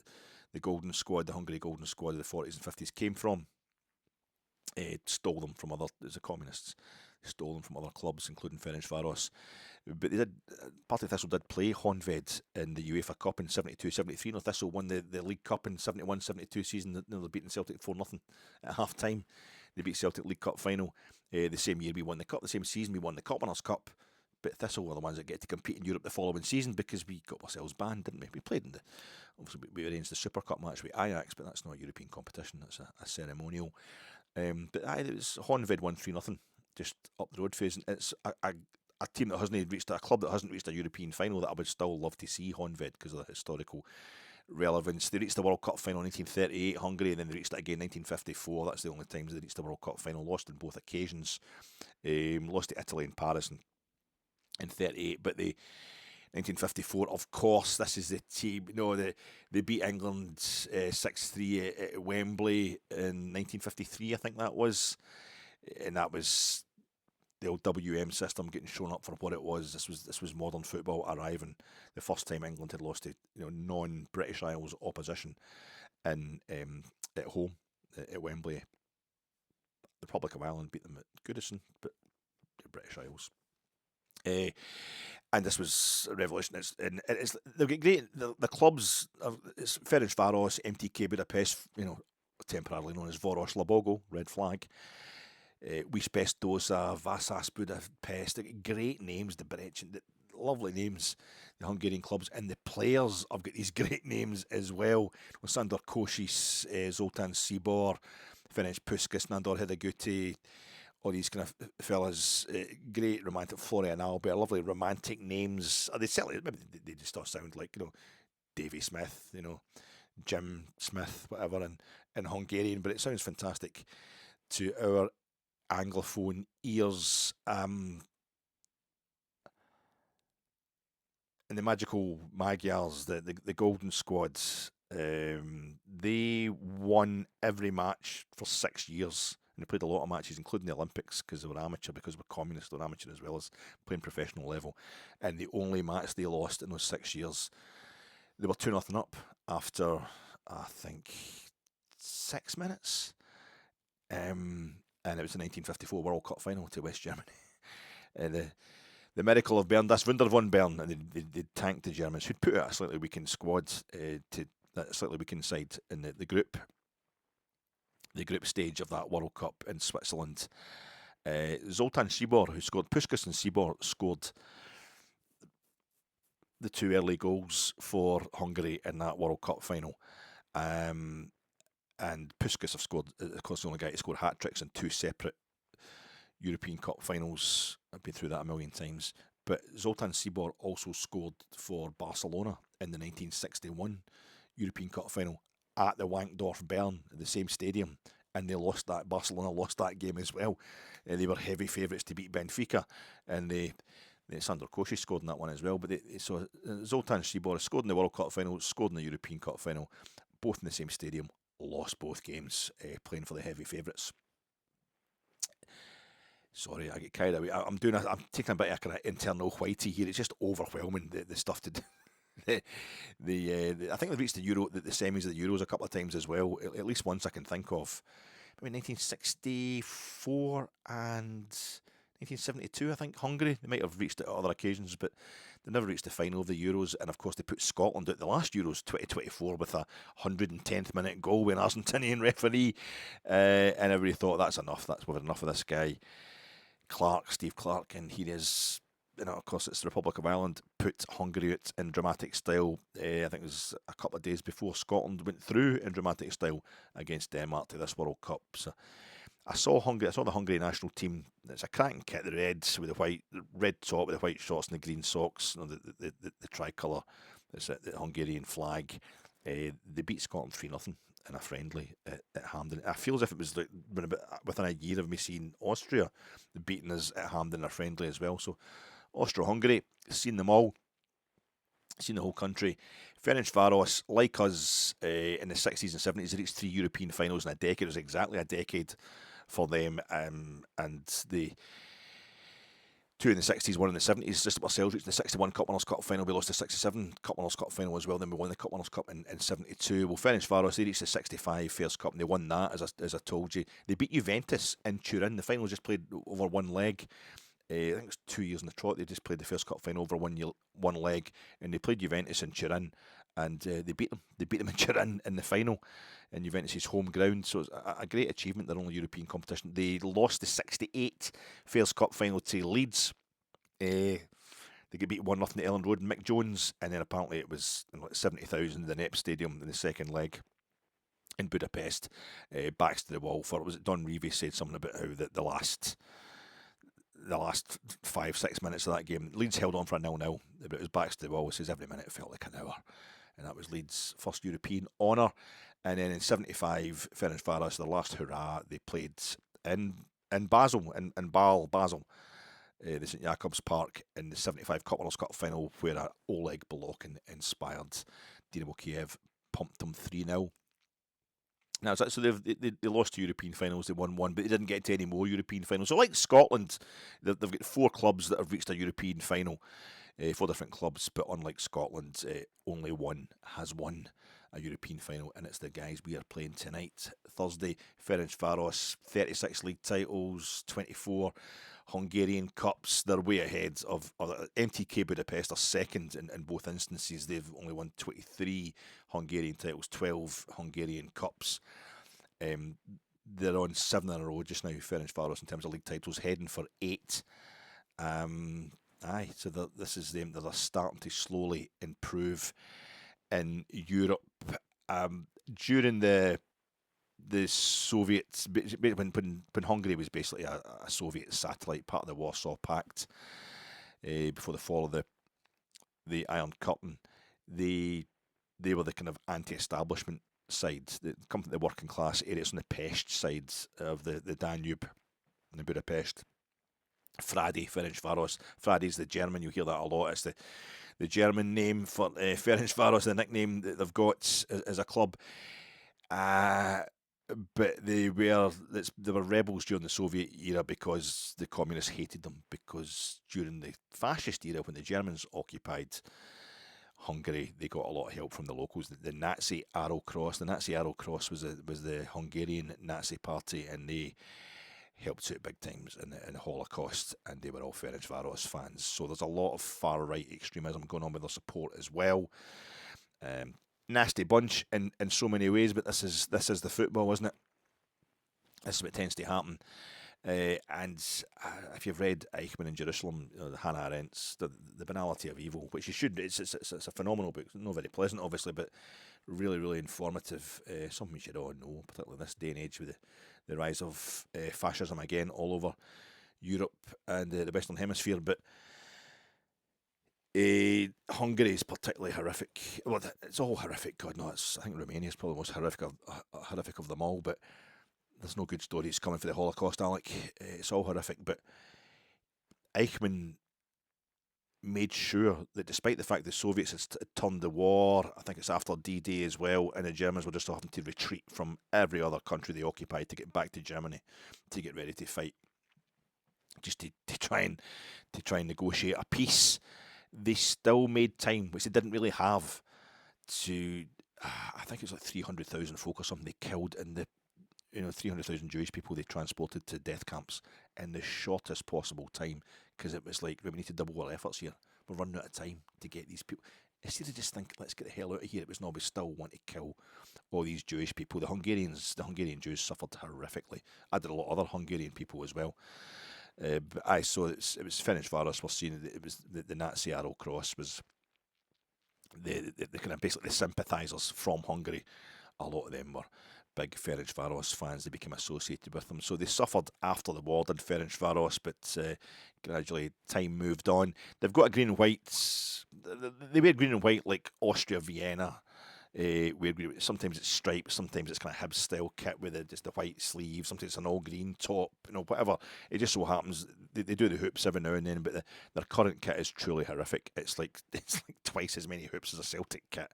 golden squad, the Hungary golden squad of the 40s and 50s came from. Stole them from the communists, stole them from other clubs, including Ferencvaros. But they did. Partick Thistle did play Honved in the UEFA Cup in 72-73. Thistle won the League Cup in 71-72 season. They beaten Celtic 4-0 at half time. They beat Celtic League Cup final. The same year we won the Cup. The same season we won the Cup Winners' Cup. But Thistle were the ones that get to compete in Europe the following season because we got ourselves banned, didn't we? We played obviously we arranged the Super Cup match with Ajax, but that's not a European competition. That's a ceremonial. But it was Honved won 3-0 just up the road phase. It's a team that hasn't reached a club that hasn't reached a European final that I would still love to see Honved because of the historical relevance. They reached the World Cup final in 1938 Hungary, and then they reached it again in 1954. That's the only times they reached the World Cup final. Lost in both occasions. Lost to Italy and Paris in 38, but the 1954, of course, this is the team. They beat England 6-3 at Wembley in 1953, I think that was, and that was the old WM system getting shown up for what it was. This was modern football arriving. The first time England had lost to non-British Isles opposition in at home at Wembley. The Republic of Ireland beat them at Goodison, but the British Isles. And this was a revolution. They've got great. The clubs. It's Ferencvaros, MTK Budapest. Temporarily known as Voros Lobogo, red flag. Pest, Vasas Budapest. Great names. The Brechin, lovely names. The Hungarian clubs and the players have got these great names as well. Sandor Kocsis, Zoltan Cibor, Ferenc Puskas, Nandor Hidaguti. All these kind of fellas, great romantic, Florian Albert, lovely romantic names. They certainly, maybe they just all sound like, Davy Smith, Jim Smith, whatever, in Hungarian, but it sounds fantastic to our Anglophone ears. And the magical Magyars, the Golden Squads, they won every match for 6 years. And they played a lot of matches, including the Olympics, because they were amateur, because we're communists, they were amateur as well as playing professional level. And the only match they lost in those 6 years, they were 2-0 up after, I think, 6 minutes. And it was the 1954 World Cup final to West Germany. The miracle of Bern, das Wunder von Bern, and they tanked the Germans, who'd put out a slightly weakened squad to that slightly weakened side in the group. The group stage of that World Cup in Switzerland. Zoltan Cibor, who scored, Puskas and Cibor scored the 2 early goals for Hungary in that World Cup final. And Puskas have scored, of course, the only guy to score hat-tricks in 2 separate European Cup finals. I've been through that a million times. But Zoltan Cibor also scored for Barcelona in the 1961 European Cup final at the Wankdorf Bern, the same stadium, and Barcelona lost that game as well. They were heavy favourites to beat Benfica, and Sandor Kocsis scored in that one as well. But so Zoltan Cibor scored in the World Cup final, scored in the European Cup final, both in the same stadium, lost both games, playing for the heavy favourites. Sorry, I get carried away. I'm taking a bit of kind of internal whitey here. It's just overwhelming, the stuff to do. I think they've reached the semis of the Euros a couple of times as well. At least once I can think of. Maybe 1964 and 1972, I think, Hungary. They might have reached it at other occasions, but they never reached the final of the Euros. And of course, they put Scotland at the last Euros 2024 with a 110th minute goal with an Argentinian referee. And everybody thought, that's enough. We've had enough of this guy. Steve Clark, and he is, of course, it's the Republic of Ireland, put Hungary out in dramatic style. I think it was a couple of days before Scotland went through in dramatic style against Denmark to this World Cup. So I saw the Hungary national team. It's a cracking kit, the reds with the red top with the white shorts and the green socks, the tricolour. It's the Hungarian flag. They beat Scotland 3-0 in a friendly at Hampden. I feel as if it was like within a year of me seeing Austria beating us at Hampden in a friendly as well. So Austria-Hungary, seen them all, seen the whole country. Ferencvaros, like us in the 60s and 70s, they reached 3 European finals in a decade. It was exactly a decade for them, and the 2 in the 60s, 1 in the 70s, just ourselves reached the 61 Cup Winners' Cup final. We lost the 67 Cup Winners' Cup final as well. Then we won the Cup Winners' Cup in 72. Well, Ferencvaros, they reached the 65 Fairs Cup and they won that, as I told you. They beat Juventus in Turin. The final was just played over one leg. I think it was 2 years in the trot. They just played the Fairs Cup final over one leg, and they played Juventus in Turin, and they beat them. They beat them in Turin in the final, in Juventus' home ground. So it's a great achievement. Their only European competition. They lost the 68 Fairs Cup final to Leeds. They get beat 1-0 at Elland Road and Mick Jones, and then apparently it was 70,000 in the NEP Stadium in the second leg in Budapest. Backs to the wall for, was it Don Revie said something about how the last 5-6 minutes of that game, Leeds held on for a 0-0, but it was backs to the wall. It says every minute felt like an hour, and that was Leeds' first European honour. And then in 75, Ferencvaros, their last hurrah, they played in Basel, in Basel, the St Jacobs Park, in the 75 Cup Winners' Cup final, where Oleg Balokin inspired Dynamo Kiev pumped them 3-0. Now, so they lost 2 European finals, they won 1, but they didn't get to any more European finals. So like Scotland, they've got 4 clubs that have reached a European final, 4 different clubs, but unlike Scotland, only one has won a European final, and it's the guys we are playing tonight, Thursday. Ferencvaros, 36 league titles, 24 Hungarian Cups. They're way ahead of MTK Budapest are second in both instances. They've only won 23 Hungarian titles, 12 Hungarian Cups. They're on 7 in a row just now, Ferencvaros, in terms of league titles, heading for 8. So this is them. They're starting to slowly improve in Europe. During the Soviets, when Hungary was basically a Soviet satellite, part of the Warsaw Pact, before the fall of the Iron Curtain, they were the kind of anti-establishment side, come from the working class areas on the Pest side of the Danube and the Budapest. Fradi, Ferencvaros. Fradi's the German, you hear that a lot. It's the German name for Ferencvaros, the nickname that they've got as a club. But they were rebels during the Soviet era because the communists hated them, because during the fascist era, when the Germans occupied Hungary, they got a lot of help from the locals. The Nazi Arrow Cross was the Hungarian Nazi party, and they helped out big times in the Holocaust, and they were all Ferencvaros fans. So there's a lot of far right extremism going on with their support as well. Nasty bunch in so many ways, but this is the football, isn't it? This is what tends to happen. And if you've read Eichmann in Jerusalem, the Hannah Arendt's the Banality of Evil, which you should, it's a phenomenal book. Not very pleasant, obviously, but really, really informative. Something you should all know, particularly in this day and age with the rise of fascism again all over Europe and the Western Hemisphere. But Hungary is particularly horrific. Well, it's all horrific. God, no, I think Romania is probably the most horrific of them all. But there's no good stories coming for the Holocaust, Alec. It's all horrific. But Eichmann made sure that despite the fact the Soviets had turned the war, I think it's after D-Day as well, and the Germans were just having to retreat from every other country they occupied to get back to Germany to get ready to fight just to try and negotiate a peace. They still made time, which they didn't really have, to I think it was like 300,000 folk or something they killed in the 300,000 Jewish people they transported to death camps in the shortest possible time, because it was like, we need to double our efforts here. We're running out of time to get these people. Instead of just think, let's get the hell out of here, it was no, we still want to kill all these Jewish people. The Hungarian Jews suffered horrifically. I did a lot of other Hungarian people as well. But I saw it was Ferencvaros were seeing it was the Nazi Arrow Cross was the kind of basically the sympathisers from Hungary. A lot of them were big Ferencvaros fans. They became associated with them, so they suffered after the war, did Ferencvaros, but gradually time moved on. They've got a green and white. They wear green and white like Austria Vienna. Sometimes it's striped, sometimes it's kind of Hibs style kit with just the white sleeve, sometimes it's an all green top, whatever. It just so happens they do the hoops every now and then, but their current kit is truly horrific. It's like twice as many hoops as a Celtic kit.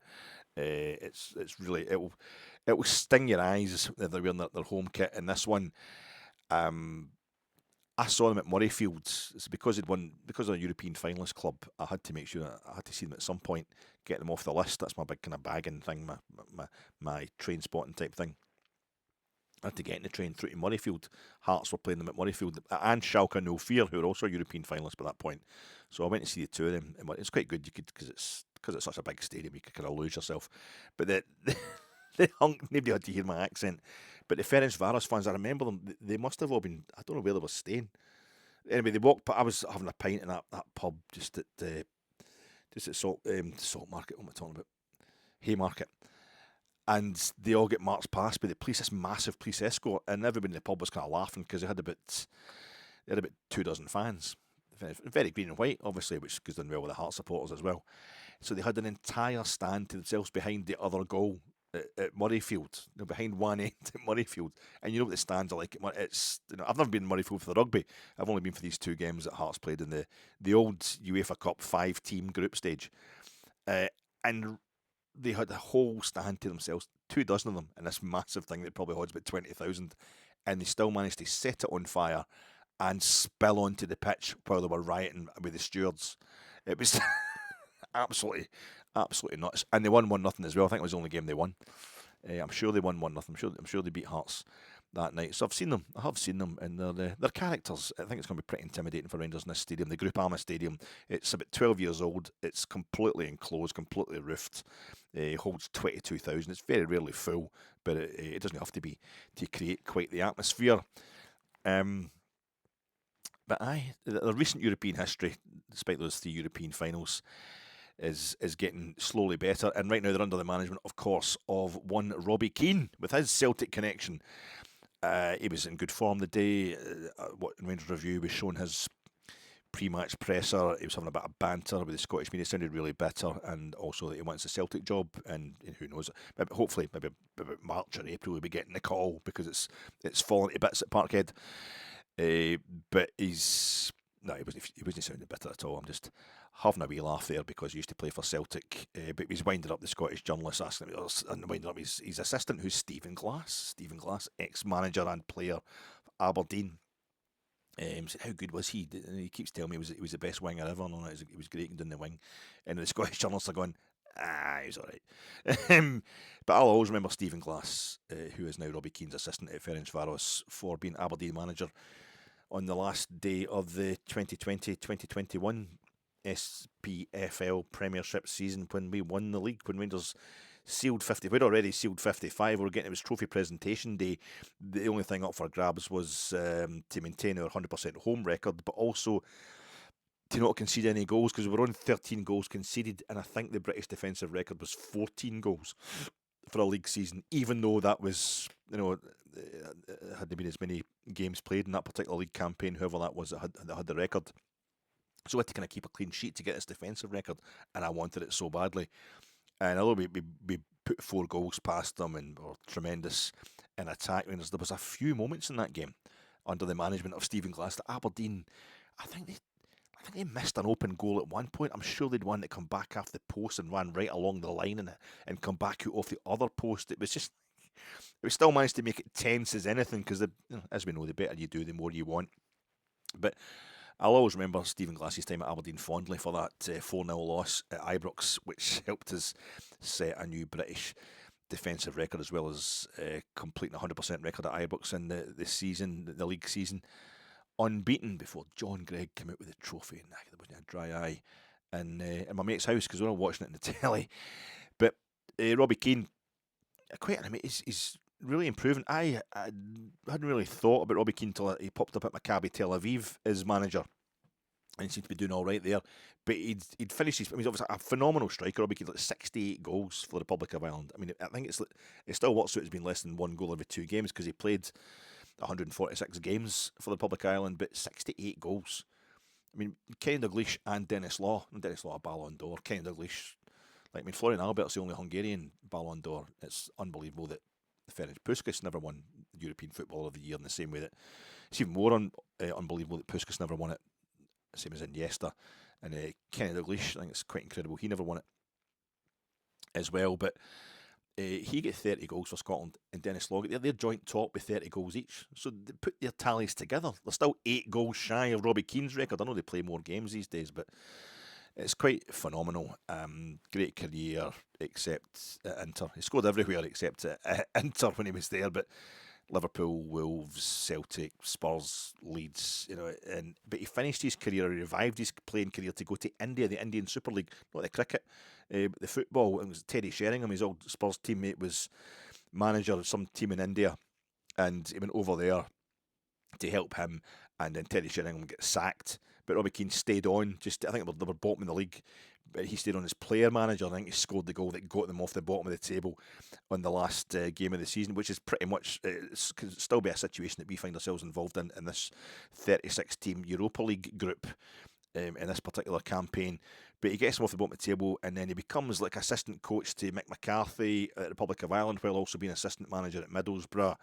It's really, it will sting your eyes if they're wearing their home kit. And this one, I saw them at Murrayfield. It's because they're a European finalist club. I had to make sure I had to see them at some point, get them off the list. That's my big kind of bagging thing, my train spotting type thing. I had to get in the train through to Murrayfield. Hearts were playing them at Murrayfield, and Schalke No Fear, who were also European finalists by that point. So I went to see the two of them. It's quite good. You could, because it's such a big stadium, you could kind of lose yourself. But nobody had to hear my accent. But the Ferencvaros fans, I remember them. They must have all been. I don't know where they were staying. Anyway, they walked. But I was having a pint in that pub just at Salt Market. What am I talking about? Haymarket. And they all get marched past by the police, this massive police escort, and everybody in the pub was kind of laughing because they had about 24 fans, very green and white, obviously, which goes down well with the Hearts supporters as well. So they had an entire stand to themselves behind the other goal at Murrayfield, behind one end at Murrayfield. And you know what the stands are like. It's I've never been in Murrayfield for the rugby. I've only been for these two games that Hearts played in the old UEFA Cup 5-team group stage, and they had the whole stand to themselves, 24 of them, in this massive thing that probably holds about 20,000, and they still managed to set it on fire and spill onto the pitch while they were rioting with the stewards. It was absolutely nuts, and they won 1-0 as well. I think it was the only game they won. I'm sure they won 1-0. I'm sure they beat Hearts that night. So I have seen them, and their characters. I think it's going to be pretty intimidating for Rangers in this stadium, the Groupama Stadium. It's about 12 years old. It's completely enclosed, completely roofed. It holds 22,000. It's very rarely full, but it doesn't have to be to create quite the atmosphere. But the recent European history, despite those 3 European finals, is getting slowly better. And right now they're under the management, of course, of one Robbie Keane with his Celtic connection. He was in good form the day. What in Rangers Review was showing his pre-match presser. He was having a bit of banter with the Scottish media. It sounded really bitter, and also that he wants a Celtic job. And who knows? Hopefully, maybe about March or April, he'll be getting the call because it's fallen to bits at Parkhead. But he wasn't sounding bitter at all. I'm just having a wee laugh there because he used to play for Celtic, but he's winding up the Scottish journalist asking him, and winding up his assistant, who's Stephen Glass, ex-manager and player of Aberdeen. Said, how good was he? And he keeps telling me he was the best winger ever. No, he was great doing the wing. And the Scottish journalists are going, he was all right. But I'll always remember Stephen Glass, who is now Robbie Keane's assistant at Ferencvaros, for being Aberdeen manager on the last day of the 2020-2021 SPFL Premiership season when we won the league, when Rangers sealed 50. We'd already sealed 55. We were getting, it was trophy presentation day. The only thing up for grabs was to maintain our 100% home record, but also to not concede any goals, because we were on 13 goals conceded, and I think the British defensive record was 14 goals for a league season, even though that was, had there been as many games played in that particular league campaign, whoever that was that had the record. So we had to kind of keep a clean sheet to get this defensive record, and I wanted it so badly. And although we put 4 goals past them and were tremendous in attack, there was a few moments in that game under the management of Stephen Glass that Aberdeen, I think they missed an open goal at one point. I'm sure they'd one that come back off the post and ran right along the line and come back out off the other post. It still managed to make it tense as anything, because as we know, the better you do, the more you want. But I'll always remember Stephen Glass's time at Aberdeen fondly for that 4-0 loss at Ibrox, which helped us set a new British defensive record, as well as completing a 100% record at Ibrox in the season, the league season, unbeaten before John Gregg came out with the trophy, and there wasn't a dry eye in my mate's house because we were all watching it in the telly. But Robbie Keane, he's really improving. I hadn't really thought about Robbie Keane until he popped up at Maccabi Tel Aviv as manager, and he seemed to be doing all right there. But he'd finished he's obviously a phenomenal striker. Robbie Keane, like 68 goals for the Republic of Ireland. I mean, I think it still works out as being less than one goal every 2 games because he played 146 games for the Republic of Ireland, but 68 goals. I mean, Kenny Dalglish and Dennis Law a Ballon d'Or. Kenny Dalglish, Florian Albert's the only Hungarian Ballon d'Or. It's unbelievable that Ferenc Puskas never won European Footballer of the Year in the same way that it's even more unbelievable that Puskas never won it, same as Iniesta. And Kenny Dalglish, I think it's quite incredible, he never won it as well. But he got 30 goals for Scotland, and Dennis Law, they're joint top with 30 goals each. So they put their tallies together. They're still 8 goals shy of Robbie Keane's record. I know they play more games these days, but it's quite phenomenal. Great career, except at Inter. He scored everywhere except at Inter when he was there, but Liverpool, Wolves, Celtic, Spurs, Leeds, but he finished his career, he revived his playing career to go to India, the Indian Super League, not the cricket, the football. It was Terry Sheringham, his old Spurs teammate, was manager of some team in India, and he went over there to help him, and then Terry Sheringham got sacked, but Robbie Keane stayed on. I think they were bottom in the league, but he stayed on as player manager. I think he scored the goal that got them off the bottom of the table on the last game of the season, which is pretty much could still be a situation that we find ourselves involved in this 36-team Europa League group in this particular campaign. But he gets them off the bottom of the table, and then he becomes like assistant coach to Mick McCarthy at the Republic of Ireland, while also being assistant manager at Middlesbrough.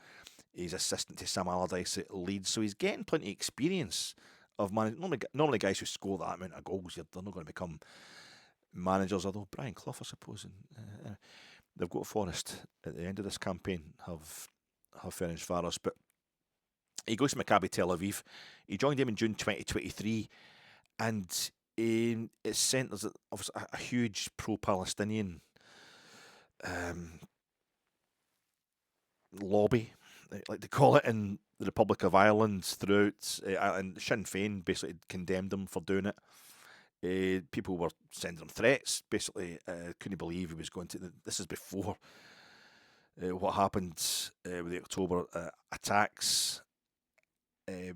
He's assistant to Sam Allardyce at Leeds, so he's getting plenty of experience of managing. Normally guys who score that amount of goals, they're not going to become managers, although Brian Clough, I suppose, and they've got Forest at the end of this campaign, have Ferencvaros. But he goes to Maccabi Tel Aviv. He joined him in June 2023, and it's sent as a huge pro-Palestinian lobby, like they call it, in the Republic of Ireland throughout, and Sinn Féin basically condemned him for doing it. People were sending him threats, basically. Couldn't believe he was going to. This is before what happened with the October attacks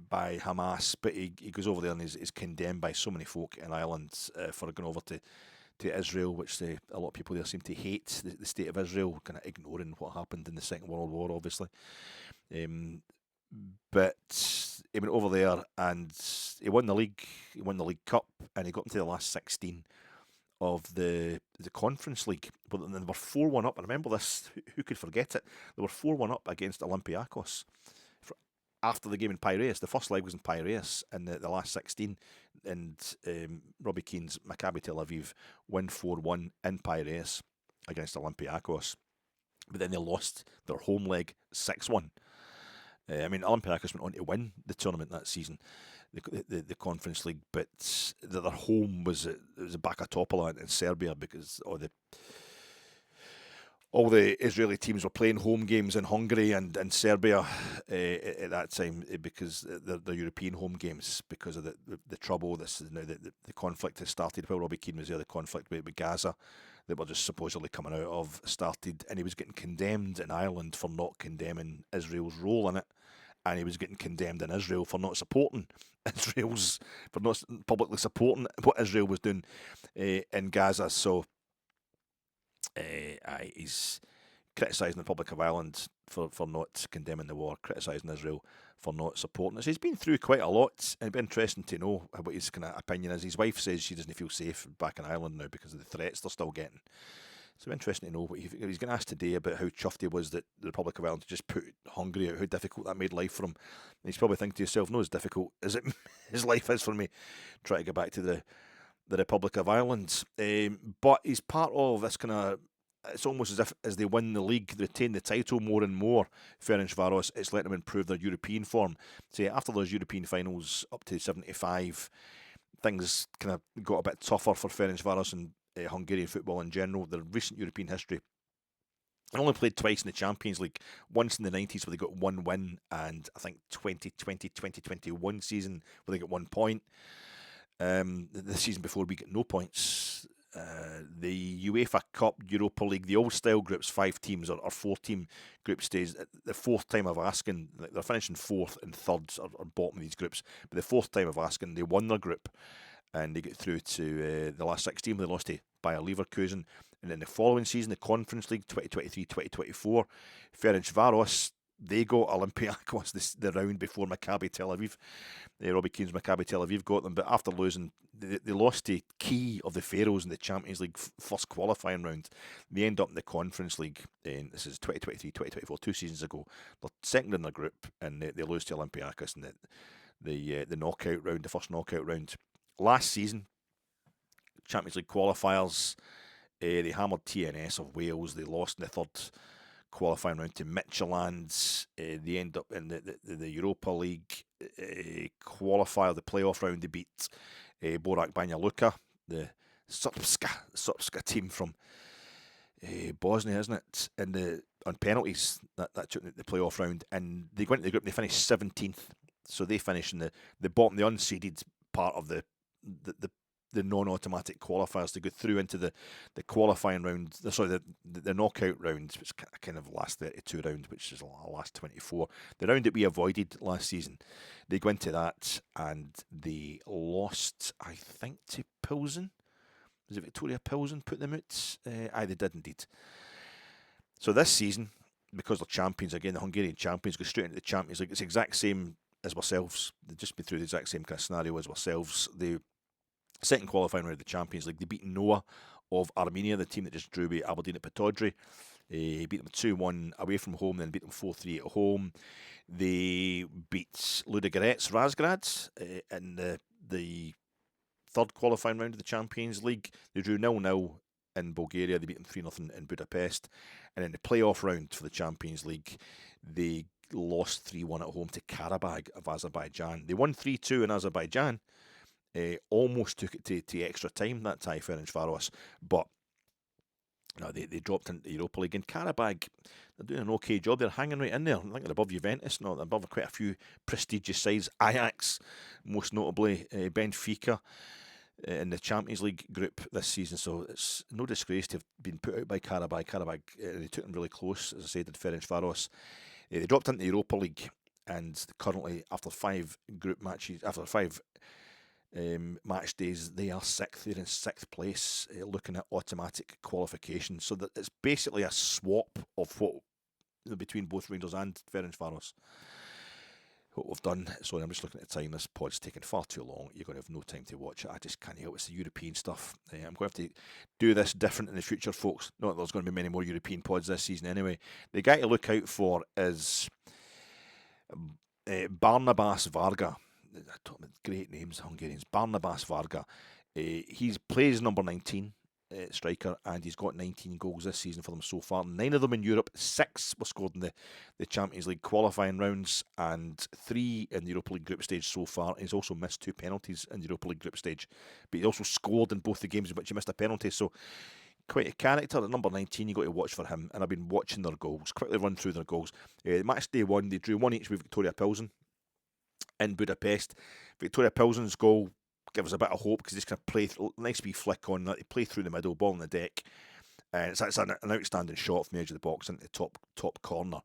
by Hamas, but he goes over there and is condemned by so many folk in Ireland for going over to Israel, which a lot of people there seem to hate the state of Israel, kind of ignoring what happened in the Second World War, obviously. But he went over there and he won the league. He won the League Cup, and he got into the last 16 of the Conference League. But then they were 4-1 up. I remember this. Who could forget it? They were 4-1 up against Olympiacos after the game in Piraeus. The first leg was in Piraeus in the last 16, and Robbie Keane's Maccabi Tel Aviv win 4-1 in Piraeus against Olympiacos. But then they lost their home leg 6-1. Olympiacos went on to win the tournament that season, the Conference League, but their home was Baka Topola in Serbia, because all the Israeli teams were playing home games in Hungary and Serbia at that time, because they're European home games, because of the trouble. This is now the conflict has started while Robbie Keane was there. The conflict with Gaza that we're just supposedly coming out of started, and he was getting condemned in Ireland for not condemning Israel's role in it, and he was getting condemned in Israel for not supporting for not publicly supporting what Israel was doing in Gaza. So he's criticising the Republic of Ireland for not condemning the war, criticising Israel for not supporting it. So he's been through quite a lot, and it'd be interesting to know what his kind of opinion is. His wife says she doesn't feel safe back in Ireland now because of the threats they're still getting. So it'd be interesting to know what he's getting asked today about how chuffed he was that the Republic of Ireland just put Hungary out, how difficult that made life for him. And he's probably thinking to himself, no, as difficult as his life is for me, trying to get back to the Republic of Ireland. But he's part of this kind of it's almost as if as they win the league, they retain the title more and more. Ferencvaros, it's letting them improve their European form. Say after those European finals up to 75, things kind of got a bit tougher for Ferencvaros and Hungarian football in general. Their recent European history, they only played twice in the Champions League. Once in the 90s where they got one win, and I think 2020-2021 season where they got 1 point. The season before we get no points. The UEFA Cup, Europa League, the old style groups, 5 teams or 4-team group stage. The fourth time of asking, they're finishing 4th and 3rd or bottom of these groups, but the 4th time of asking, they won their group and they get through to the last 16. They lost to Bayer Leverkusen. And in the following season, the Conference League 2023-2024, Ferencvaros, they got Olympiacos the round before Maccabi Tel Aviv. Robbie Keane's Maccabi Tel Aviv got them, but after losing, they lost to Key of the Faroes in the Champions League first qualifying round. They end up in the Conference League, and this is 2023-2024, 2 seasons ago. They're second in their group, and they lose to Olympiacos in the knockout round, the first knockout round. Last season, Champions League qualifiers, they hammered TNS of Wales. They lost in the third qualifying round to Midtjylland. They end up in the Europa League qualifier, the playoff round. They beat Borac Banja Luka, the Srpska team from Bosnia, isn't it? And on penalties, that took the playoff round. And they went into the group and they finished 17th. So they finish in the bottom, the unseeded part of the non-automatic qualifiers to go through into the qualifying round, the knockout round, which kind of last 32 round, which is the last 24. The round that we avoided last season, they go into that and they lost, I think, to Pilsen. Was it Victoria Pilsen put them out? Aye, they did indeed. So this season, because they're champions again, the Hungarian champions go straight into the Champions League. It's the exact same as ourselves. They've just been through the exact same kind of scenario as ourselves. They second qualifying round of the Champions League, they beat Noah of Armenia, the team that just drew with Aberdeen at Pataudry. He beat them 2-1 away from home, then beat them 4-3 at home. They beat Ludogorets Razgrad in the third qualifying round of the Champions League. They drew 0-0 in Bulgaria. They beat them 3-0 in Budapest. And in the playoff round for the Champions League, they lost 3-1 at home to Karabag of Azerbaijan. They won 3-2 in Azerbaijan. Almost took it to extra time, that tie, Ferencvaros, but no, they dropped into the Europa League. And Karabag, they're doing an okay job. They're hanging right in there. I think they're above Juventus, not above quite a few prestigious sides. Ajax, most notably, Benfica in the Champions League group this season. So it's no disgrace to have been put out by Karabag. Karabag, they took them really close, as I said, in Ferencvaros. They dropped into the Europa League, and currently, after 5 group matches, after 5 match days, they are 6th. They're in 6th place, looking at automatic qualification. So that it's basically a swap of what between both Rangers and Ferencvaros. What we've done. Sorry, I'm just looking at the time. This pod's taking far too long. You're going to have no time to watch it. I just can't help. It's the European stuff. I'm going to have to do this different in the future, folks. Not that there's going to be many more European pods this season anyway. The guy to look out for is Barnabas Varga. Great names, Hungarians. Barnabas Varga. He plays number 19 striker, and he's got 19 goals this season for them so far. 9 of them in Europe. 6 were scored in the Champions League qualifying rounds, and 3 in the Europa League group stage so far. He's also missed 2 penalties in the Europa League group stage, but he also scored in both the games in which he missed a penalty. So quite a character at number 19. You've got to watch for him, and I've been watching their goals. Quickly run through their goals. Match day 1, they drew 1 each with Victoria Pilsen in Budapest. Victoria Pilsen's goal gives us a bit of hope because they just kind of play nice wee flick on that. They play through the middle, ball on the deck, and it's an outstanding shot from the edge of the box into the top corner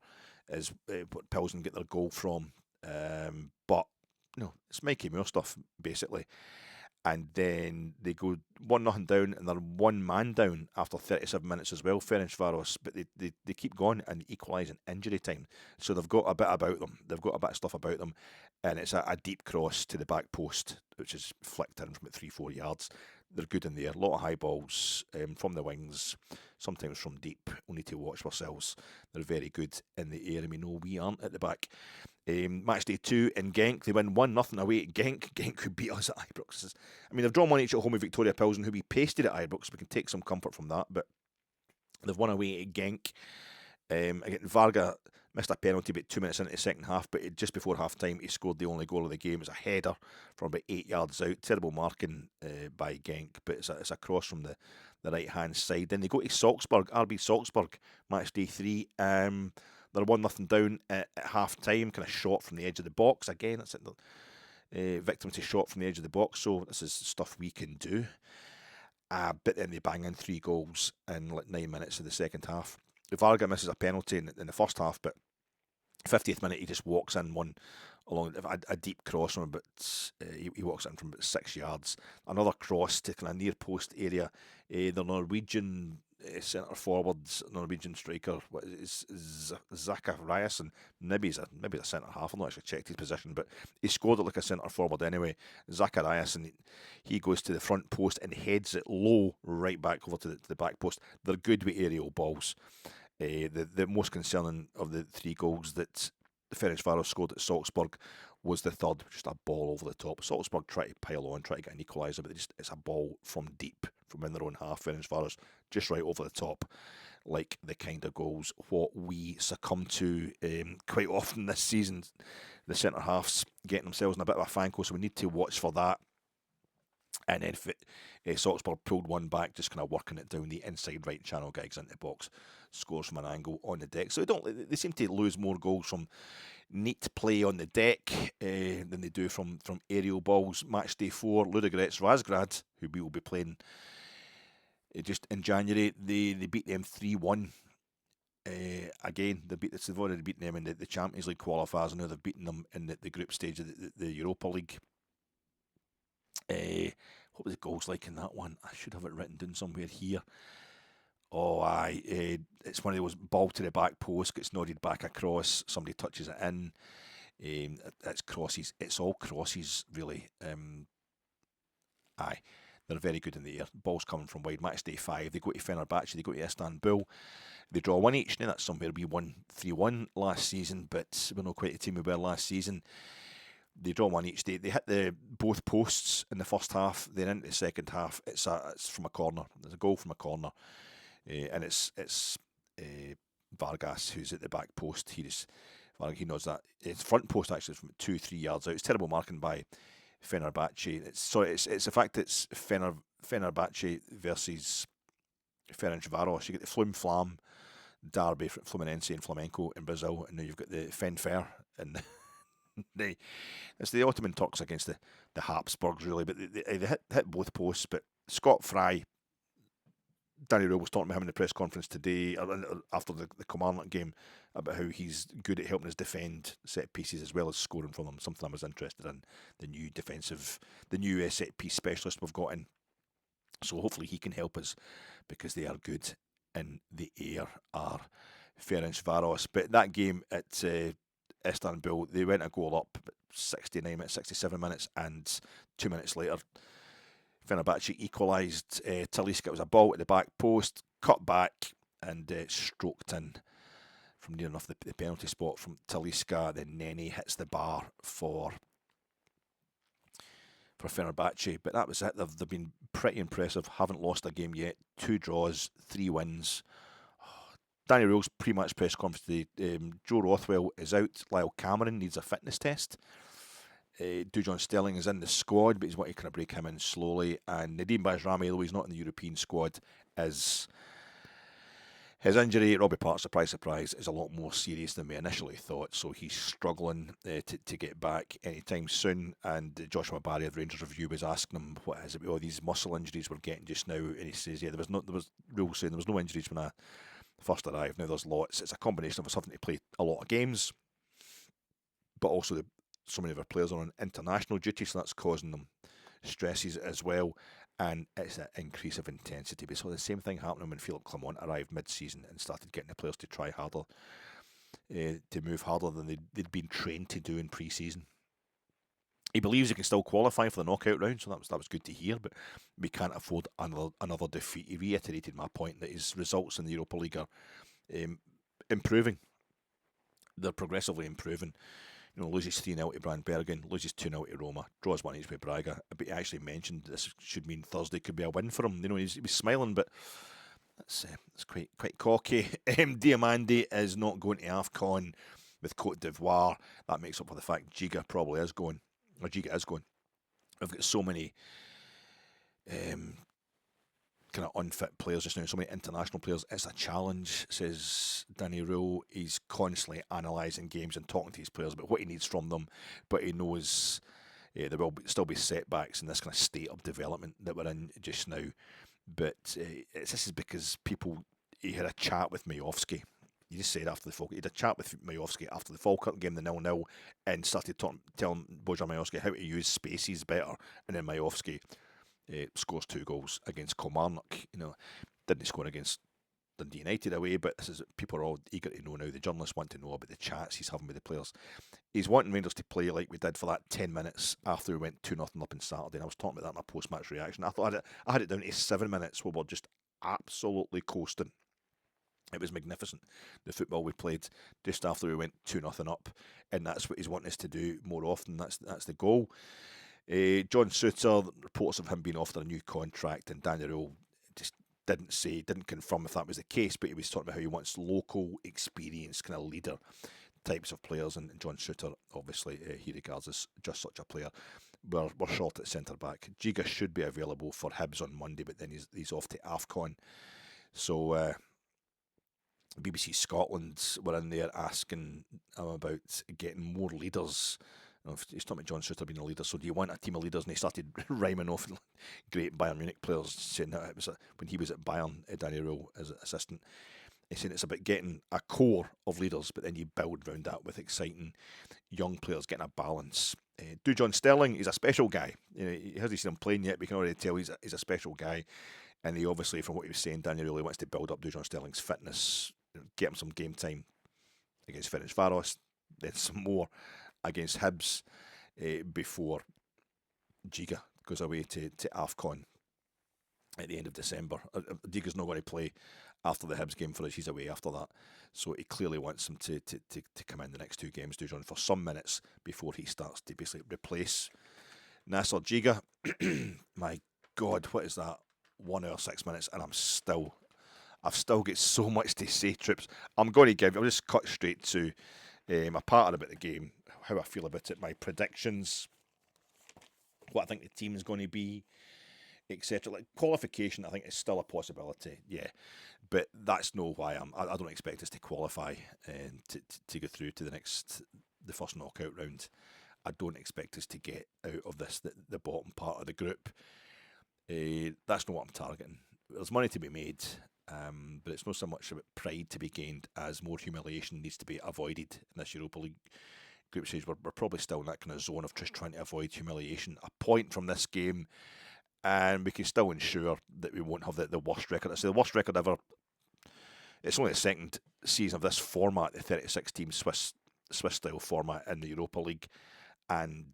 is what Pilsen get their goal from. But it's Mikey Moore stuff basically. And then they go 1-0 down, and they're 1 man down after 37 minutes as well, Ferencvaros. But they keep going and equalise in injury time. So they've got a bit about them. They've got a bit of stuff about them. And it's a deep cross to the back post, which is flicked in from about 3-4 yards. They're good in there. A lot of high balls from the wings, sometimes from deep. We need to watch ourselves. They're very good in the air, and we know we aren't at the back. Match day 2 in Genk, they win 1-0 away at Genk. Genk could beat us at Ibrox. I mean, they've drawn 1 each at home with Victoria Pilsen, who we pasted at Ibrox. We can take some comfort from that, but They've won away at Genk. Again, Varga missed a penalty about 2 minutes into the second half, but just before half time, he scored the only goal of the game. It was a header from about 8 yards out. Terrible marking by Genk, but it's a cross from the right hand side. Then they go to Salzburg, RB Salzburg, match day 3. They're 1-0 down at half time, kind of shot from the edge of the box. Again, it's victim to shot from the edge of the box, so this is stuff we can do. But then they bang in 3 goals in like 9 minutes of the second half. Varga misses a penalty in the first half, but 50th minute he just walks in one along a deep cross from about he walks in from about 6 yards. Another cross to kind of near post area. The Norwegian centre forwards, Norwegian striker, what is Zacharias, and maybe he's a centre half. I'm not actually checked his position, but he scored it like a centre forward anyway. Zacharias, and he goes to the front post and heads it low right back over to the back post. They're good with aerial balls. The most concerning of the 3 goals that the Ferencvaros scored at Salzburg was the third, just a ball over the top. Salzburg try to pile on, try to get an equaliser, but it's a ball from deep, from in their own half. Ferencvaros just right over the top, like the kind of goals what we succumb to quite often this season. The centre halves getting themselves in a bit of a fanco, so we need to watch for that. And then Salzburg pulled one back, just kind of working it down the inside right channel, gigs into the box, scores from an angle on the deck. So they seem to lose more goals from neat play on the deck than they do from aerial balls. Match day 4, Ludogorets Razgrad, who we will be playing just in January, they beat them 3-1. Again, they've already beaten them in the Champions League qualifiers, and now they've beaten them in the group stage of the Europa League. What was the goals like in that one? I should have it written down somewhere here. Oh, aye. It's one of those ball to the back post, gets nodded back across, somebody touches it in. It's crosses. It's all crosses, really. Aye. They're very good in the air. Ball's coming from wide. Match day 5. They go to Fenerbahce. They go to Istanbul. They draw 1 each. Now that's somewhere we won 3-1 last season, but we're not quite the team we were last season. They draw 1 each. They hit both posts in the first half. Then into the second half, it's from a corner. There's a goal from a corner, and it's Vargas who's at the back post. He knows that it's front post actually from 2-3 yards out. It's terrible marking by Fenerbahce. It's the fact that it's Fenerbahce versus Ferencvaros. You get the Flam derby, Fluminense and Flamenco in Brazil, and now you've got the Fenfer and. It's the Ottoman Turks against the Habsburgs, really, but they hit both posts. But Scott Fry, Danny Röhl was talking about him in the press conference today, after the Kilmarnock game, about how he's good at helping us defend set pieces as well as scoring from them. Something I was interested in, the new set piece specialist we've got in. So hopefully he can help us, because they are good in the air, are Ferencvaros. But that game at Istanbul, they went a goal up 69 minutes, 67 minutes, and 2 minutes later, Fenerbahce equalised. Talisca, was a ball at the back post, cut back, and stroked in from near enough the penalty spot from Talisca. Then Nene hits the bar for Fenerbahce. But that was it. They've been pretty impressive. Haven't lost a game yet. 2 draws, 3 wins. Danny Röhl's pre-match press conference today. Joe Rothwell is out. Lyle Cameron needs a fitness test. Dujon Sterling is in the squad, but he's wanting to kind of break him in slowly. And Nadim Bajrami, though he's not in the European squad, is his injury, Robbie Park, surprise, surprise, is a lot more serious than we initially thought. So he's struggling to get back anytime soon. And Joshua Barry of Rangers Review was asking him, what is it with all these muscle injuries we're getting just now? And he says, yeah, Röhl saying there was no injuries when I first arrived. Now there's lots. It's a combination of us having to play a lot of games, but also so many of our players are on international duty, so that's causing them stresses as well. And it's an increase of intensity. We saw the same thing happening when Philippe Clement arrived mid-season and started getting the players to try harder, to move harder than they'd been trained to do in pre-season. He believes he can still qualify for the knockout round, so that was good to hear, but we can't afford another defeat. He reiterated my point that his results in the Europa League are improving. They're progressively improving. Loses 3-0 to Brandbergen, loses 2-0 to Roma, draws 1 each with Braga. But he actually mentioned this should mean Thursday could be a win for him. He was smiling, but It's quite cocky. Diamandi is not going to AFCON with Cote d'Ivoire. That makes up for the fact Giga probably is going, or Giga is going. I've got so many kind of unfit players just now, so many international players. It's a challenge, says Danny Röhl. He's constantly analysing games and talking to his players about what he needs from them, but he knows there will still be setbacks in this kind of state of development that we're in just now. But this is because he had a chat with Majowski. He just said after the Falkirk, he had a chat with Majowski after the Falkirk game, the 0-0, and started telling Bojan Majowski how to use spaces better. And then Majowski scores 2 goals against Kilmarnock. Didn't score against Dundee United away, but this is people are all eager to know now. The journalists want to know about the chats he's having with the players. He's wanting Rangers to play like we did for that 10 minutes after we went 2-0 up on Saturday. And I was talking about that in my post-match reaction. I thought I had it down to 7 minutes where we're just absolutely coasting. It was magnificent, the football we played just after we went 2-0 up, and that's what he's wanting us to do more often. That's the goal. John Souttar, reports of him being offered a new contract, and Danny Röhl just didn't confirm if that was the case, but he was talking about how he wants local, experienced, kind of leader types of players, and John Souttar, obviously, he regards as just such a player. We're short at centre-back. Giga should be available for Hibs on Monday, but then he's off to AFCON. So BBC Scotland were in there asking him about getting more leaders. He's talking about John Souttar being a leader, so do you want a team of leaders? And he started rhyming off great Bayern Munich players, saying that it was when he was at Bayern, Danny Röhl as an assistant. He's saying it's about getting a core of leaders, but then you build around that with exciting young players, getting a balance. Dujon Sterling, he's a special guy. He hasn't seen him playing yet, but you can already tell he's a special guy. And he obviously, from what he was saying, Danny really wants to build up Dujon Sterling's fitness, get him some game time against Ferencvaros, then some more against Hibs before Giga goes away to AFCON at the end of December. Giga's not going to play after the Hibs game for us. He's away after that. So he clearly wants him to come in the next 2 games, Dujon, for some minutes before he starts to basically replace Nasser Giga. My God, what is that? 1 hour, 6 minutes, and I've still got so much to say, Trips. I'll just cut straight to my pattern about the game, how I feel about it, my predictions, what I think the team is going to be, etc. Like qualification, I think is still a possibility, yeah, but that's no why I don't expect us to qualify and to go through to the first knockout round. I don't expect us to get out of the bottom part of the group. That's not what I'm targeting. There's money to be made, but it's not so much about pride to be gained as more humiliation needs to be avoided in this Europa League group stage. We're probably still in that kind of zone of just trying to avoid humiliation. A point from this game, and we can still ensure that we won't have the worst record. It's the worst record ever. It's only the second season of this format, the 36-team Swiss-style format in the Europa League, and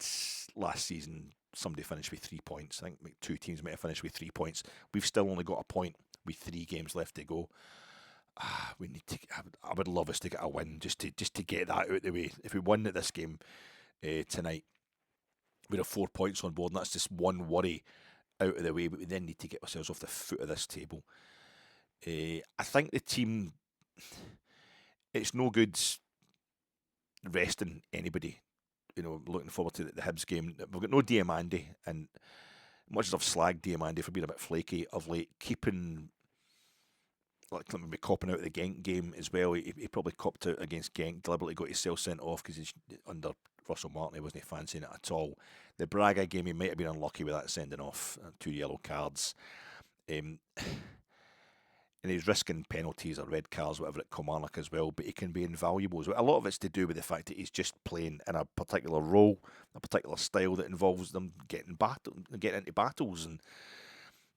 last season somebody finished with 3 points. I think 2 teams might have finished with 3 points. We've still only got a point with 3 games left to go. We need to. I would love us to get a win just to get that out of the way. If we win at this game tonight, we'd have 4 points on board, and that's just one worry out of the way. But we then need to get ourselves off the foot of this table. I think the team. It's no good resting anybody. Looking forward to the Hibs game. We've got no Diamandi, and much as I've slagged Diamandi for being a bit flaky of late, keeping maybe copping out of the Genk game as well. He probably copped out against Genk, deliberately got himself sent off because he's under Russell Martin. He wasn't fancying it at all. The Braga game, he might have been unlucky with that sending off, 2 yellow cards. And he's risking penalties or red cards, whatever, at Kilmarnock as well, but he can be invaluable as well. A lot of it's to do with the fact that he's just playing in a particular role, a particular style that involves them getting into battles and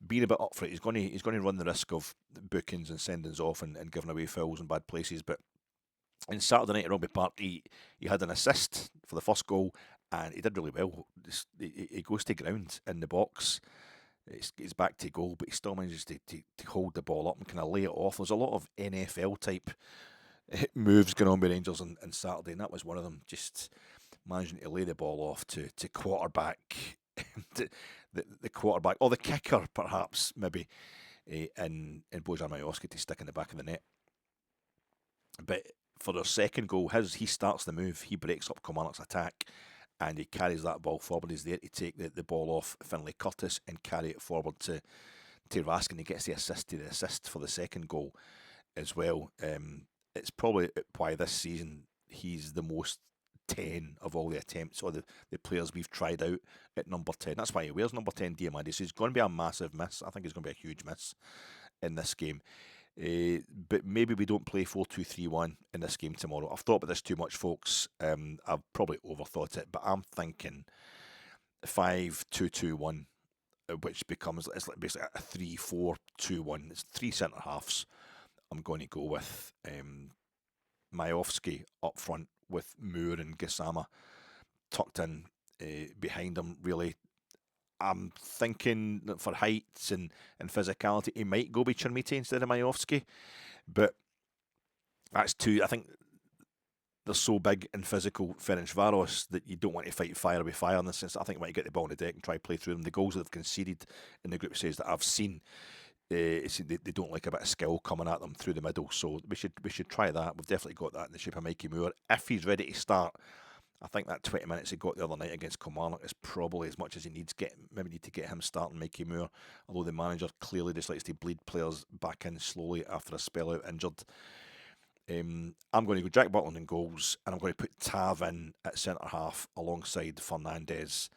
being a bit up for it. He's going to run the risk of bookings and sendings off and giving away fouls in bad places. But in Saturday night at Rugby Park, he had an assist for the first goal, and he did really well. He goes to ground in the box. It's back to goal, but he still manages to hold the ball up and kind of lay it off. There's a lot of NFL type moves going on with Rangers on Saturday, and that was one of them. Just managing to lay the ball off to quarterback, the quarterback or the kicker, perhaps maybe and Bojan Majowski to stick in the back of the net. But for their second goal, he starts the move, he breaks up Kilmarnock's attack, and he carries that ball forward. He's there to take the ball off Finlay Curtis and carry it forward to Raskin. He gets the assist for the second goal as well. It's probably why this season he's the most 10 of all the attempts or the players we've tried out at number 10. That's why he wears number 10, Diamandi. So he's going to be a massive miss. I think it's going to be a huge miss in this game. But maybe we don't play 4-2-3-1 in this game tomorrow. I've thought about this too much, folks. I've probably overthought it, but I'm thinking 5-2-2-1, which becomes, it's like basically a 3-4-2-1. It's three centre halves. I'm going to go with Majowski up front with Moore and Gassama tucked in behind him, really. I'm thinking that for heights and physicality, he might go with Chermiti instead of Majowski, but that's two. I think they're so big and physical, Ferencvaros, that you don't want to fight fire with fire in this sense. I think when you get the ball on the deck and try to play through them, the goals that they've conceded in the group stages that I've seen, they don't like a bit of skill coming at them through the middle. So we should try that. We've definitely got that in the shape of Mikey Moore. If he's ready to start, I think that 20 minutes he got the other night against Kilmarnock is probably as much as he needs. Maybe need to get him starting Mikey Moore, although the manager clearly just likes to bleed players back in slowly after a spell out injured. I'm going to go Jack Butland in goals, and I'm going to put Tav in at centre half alongside Fernandes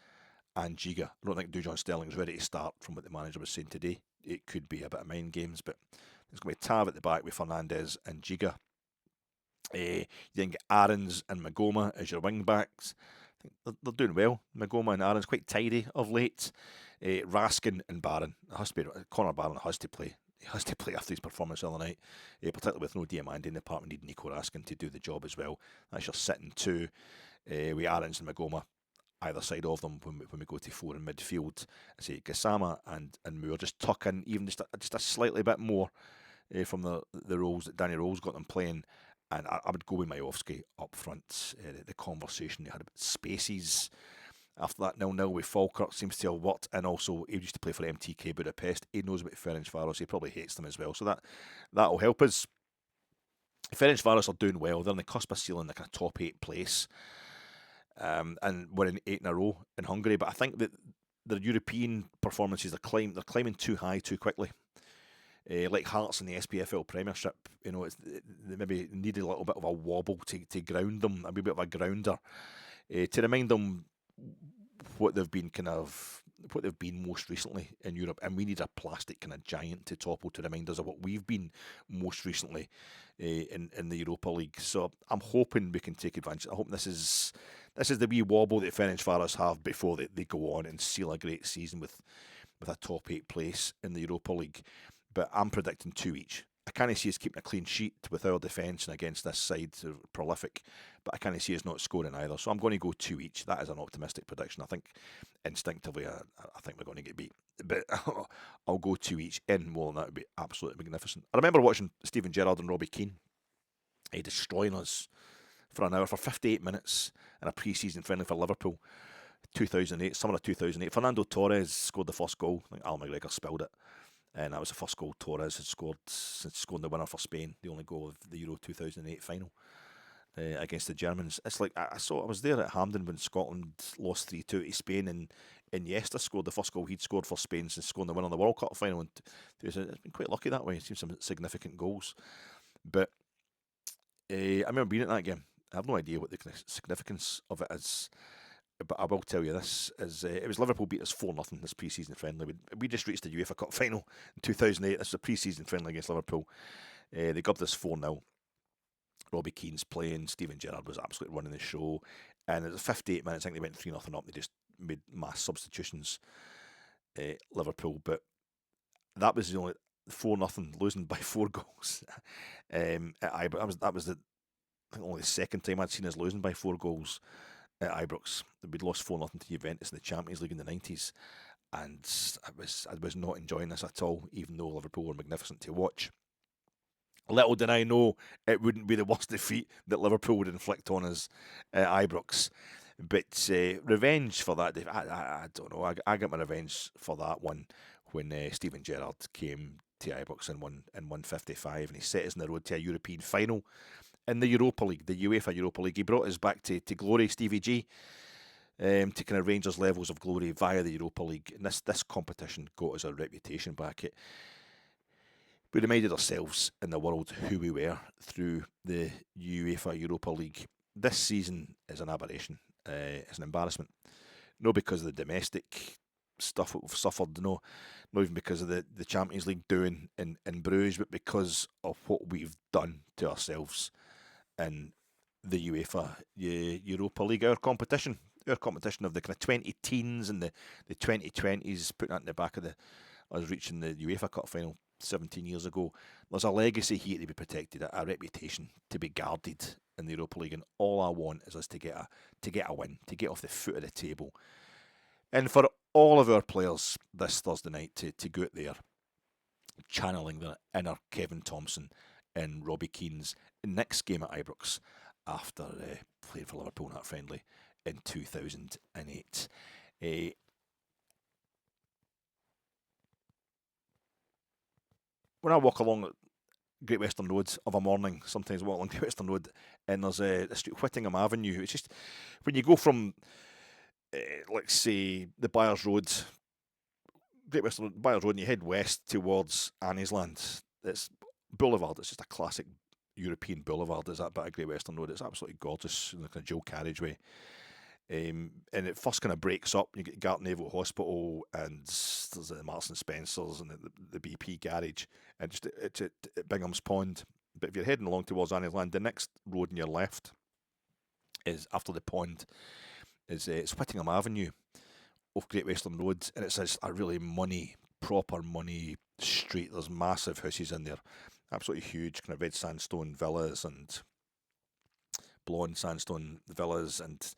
and Giga. I don't think Dujon Sterling's ready to start from what the manager was saying today. It could be a bit of mind games, but it's going to be Tav at the back with Fernandes and Giga. You then get Aarons and Magoma as your wing backs. I think they're doing well. Magoma and Aarons quite tidy of late. Raskin and Barron. Connor Barron has to play. He has to play after his performance the other night, particularly with no Diamandi in the department. Need Nico Raskin to do the job as well. That's your sitting two with Aarons and Magoma either side of them when we go to four in midfield. I say Gassama and Moore just tuck in even just a slightly bit more from the roles that Danny Röhl's got them playing. And I would go with Majowski up front. The conversation they had about spaces after that 0-0 with Falkirk seems to have worked. And also, he used to play for MTK Budapest. He knows about Ferencvaros. He probably hates them as well. So that'll help us. Ferencvaros are doing well. They're on the cusp of sealing like a top 8 place. And we're in 8 in a row in Hungary. But I think that their European performances, they're climbing too high too quickly. Like Hearts in the SPFL Premiership, they maybe needed a little bit of a wobble to ground them, a wee bit of a grounder, to remind them what they've been most recently in Europe. And we need a plastic kind of giant to topple to remind us of what we've been most recently in the Europa League. So I'm hoping we can take advantage. I hope this is the wee wobble that Ferencvaros have before they go on and seal a great season with a top 8 place in the Europa League. But I'm predicting 2 each. I can't see us keeping a clean sheet with our defence and against this side, prolific, but I can't see us not scoring either. So I'm going to go 2 each. That is an optimistic prediction. I think instinctively, I think we're going to get beat. But I'll go 2 each in. Well, that would be absolutely magnificent. I remember watching Steven Gerrard and Robbie Keane destroying us for an hour, for 58 minutes in a pre-season friendly for Liverpool, 2008, summer of 2008. Fernando Torres scored the first goal. I think Al McGregor spilled it. And that was the first goal Torres had scored since scoring the winner for Spain, the only goal of the Euro 2008 final against the Germans. It's like I was there at Hampden when Scotland lost 3-2 to Spain, and Iniesta scored the first goal he'd scored for Spain since scoring the winner in the World Cup final. And it's been quite lucky that way. It's seen some significant goals. But I remember being at that game. I have no idea what the significance of it is. But I will tell you this, it was Liverpool beat us 4-0 this pre-season friendly. We just reached the UEFA Cup final in 2008. This was a pre-season friendly against Liverpool. They gubbed us 4-0. Robbie Keane's playing. Steven Gerrard was absolutely running the show. And at the 58 minutes, I think they went 3-0 up. They just made mass substitutions, Liverpool. But that was the only 4-0, losing by 4 goals. That was I think only the second time I'd seen us losing by 4 goals at Ibrox. We'd lost 4-0 to Juventus in the Champions League in the 90s, and I was not enjoying this at all, even though Liverpool were magnificent to watch. Little did I know it wouldn't be the worst defeat that Liverpool would inflict on us at Ibrox. But revenge for that, I don't know. I got my revenge for that one when Steven Gerrard came to Ibrox in 155, and he set us on the road to a European final in the Europa League, the UEFA Europa League. He brought us back to glory, Stevie G, to kind of Rangers levels of glory via the Europa League. And this competition got us a reputation back. We reminded ourselves in the world who we were through the UEFA Europa League. This season is an aberration. It's an embarrassment. Not because of the domestic stuff that we've suffered, no, not even because of the Champions League doing in Bruges, but because of what we've done to ourselves in the UEFA Europa League, our competition of the kind of 20 teens and the 2020s, putting that in the back of us reaching the UEFA Cup final 17 years ago. There's a legacy here to be protected, a reputation to be guarded in the Europa League, and all I want is us to get a win, to get off the foot of the table, and for all of our players this Thursday night to go out there channeling their inner Kevin Thompson and Robbie Keane's next game at Ibrox after playing for Liverpool in that friendly in 2008. When I walk along Great Western Road of a morning, sometimes I walk along Great Western Road, and there's a street, Whittingham Avenue. It's just, when you go from, let's say, the Byres Road, Great Western Byres Road, and you head west towards Anniesland, it's boulevard. It's just a classic European boulevard. Is that bit of Great Western Road? It's absolutely gorgeous, like a dual carriageway. And it first kind of breaks up. You get Gartnavel Hospital, and there's the Marks and Spencers and the BP garage, and just it's at Bingham's Pond. But if you're heading along towards Anniesland, the next road on your left is after the pond. It's Whittingham Avenue off Great Western Road, and it's a really proper money street. There's massive houses in there, absolutely huge, kind of red sandstone villas and blonde sandstone villas and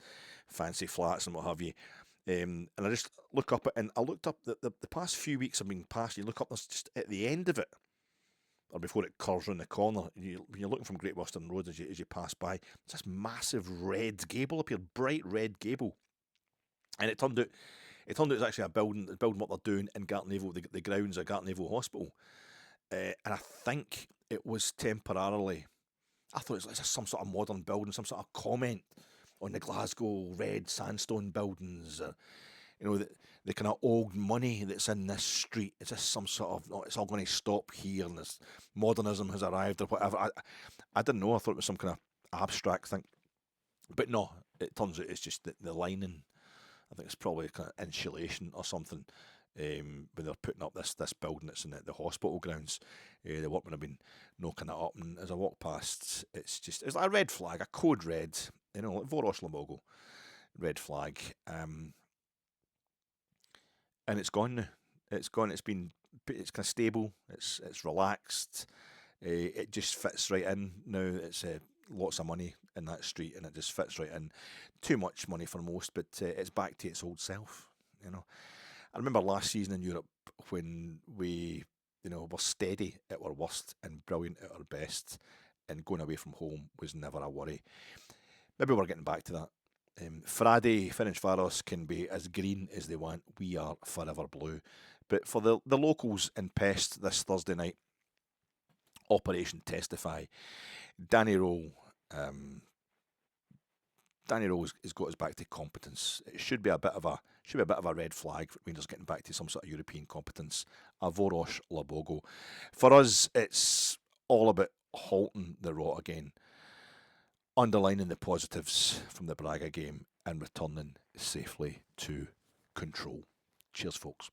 fancy flats and what have you. And I just look up, and I looked up the past few weeks I've been past. You look up, there's just at the end of it, or before it curves around the corner, when you're looking from Great Western Road as you pass by, there's this massive red gable up here, bright red gable. And it turned out it's actually a building what they're doing in Gartnavel, the grounds at Gartnavel Hospital. And I think it was temporarily, I thought it was like some sort of modern building, some sort of comment on the Glasgow red sandstone buildings, the kind of old money that's in this street. It's just some sort of, it's all going to stop here, and this modernism has arrived or whatever. I didn't know. I thought it was some kind of abstract thing, but no, it turns out it's just the lining. I think it's probably kind of insulation or something. When they're putting up this building that's in the hospital grounds, the workmen have been knocking it up, and as I walk past, it's like a red flag, a code red, like Voros Lobogo, red flag, and it's gone now. It's gone. It's kind of stable. It's relaxed. It just fits right in now. It's lots of money in that street, and it just fits right in. Too much money for most, but it's back to its old self. I remember last season in Europe when we, were steady at our worst and brilliant at our best, and going away from home was never a worry. Maybe we're getting back to that. Fradi, Ferencvaros can be as green as they want. We are forever blue. But for the locals in Pest this Thursday night, Operation Testify. Danny Röhl. Danny Röhl has got us back to competence. It should be a bit of a red flag for Rangers getting back to some sort of European competence. A Voros Lobogo. For us, it's all about halting the rot again, underlining the positives from the Braga game, and returning safely to control. Cheers, folks.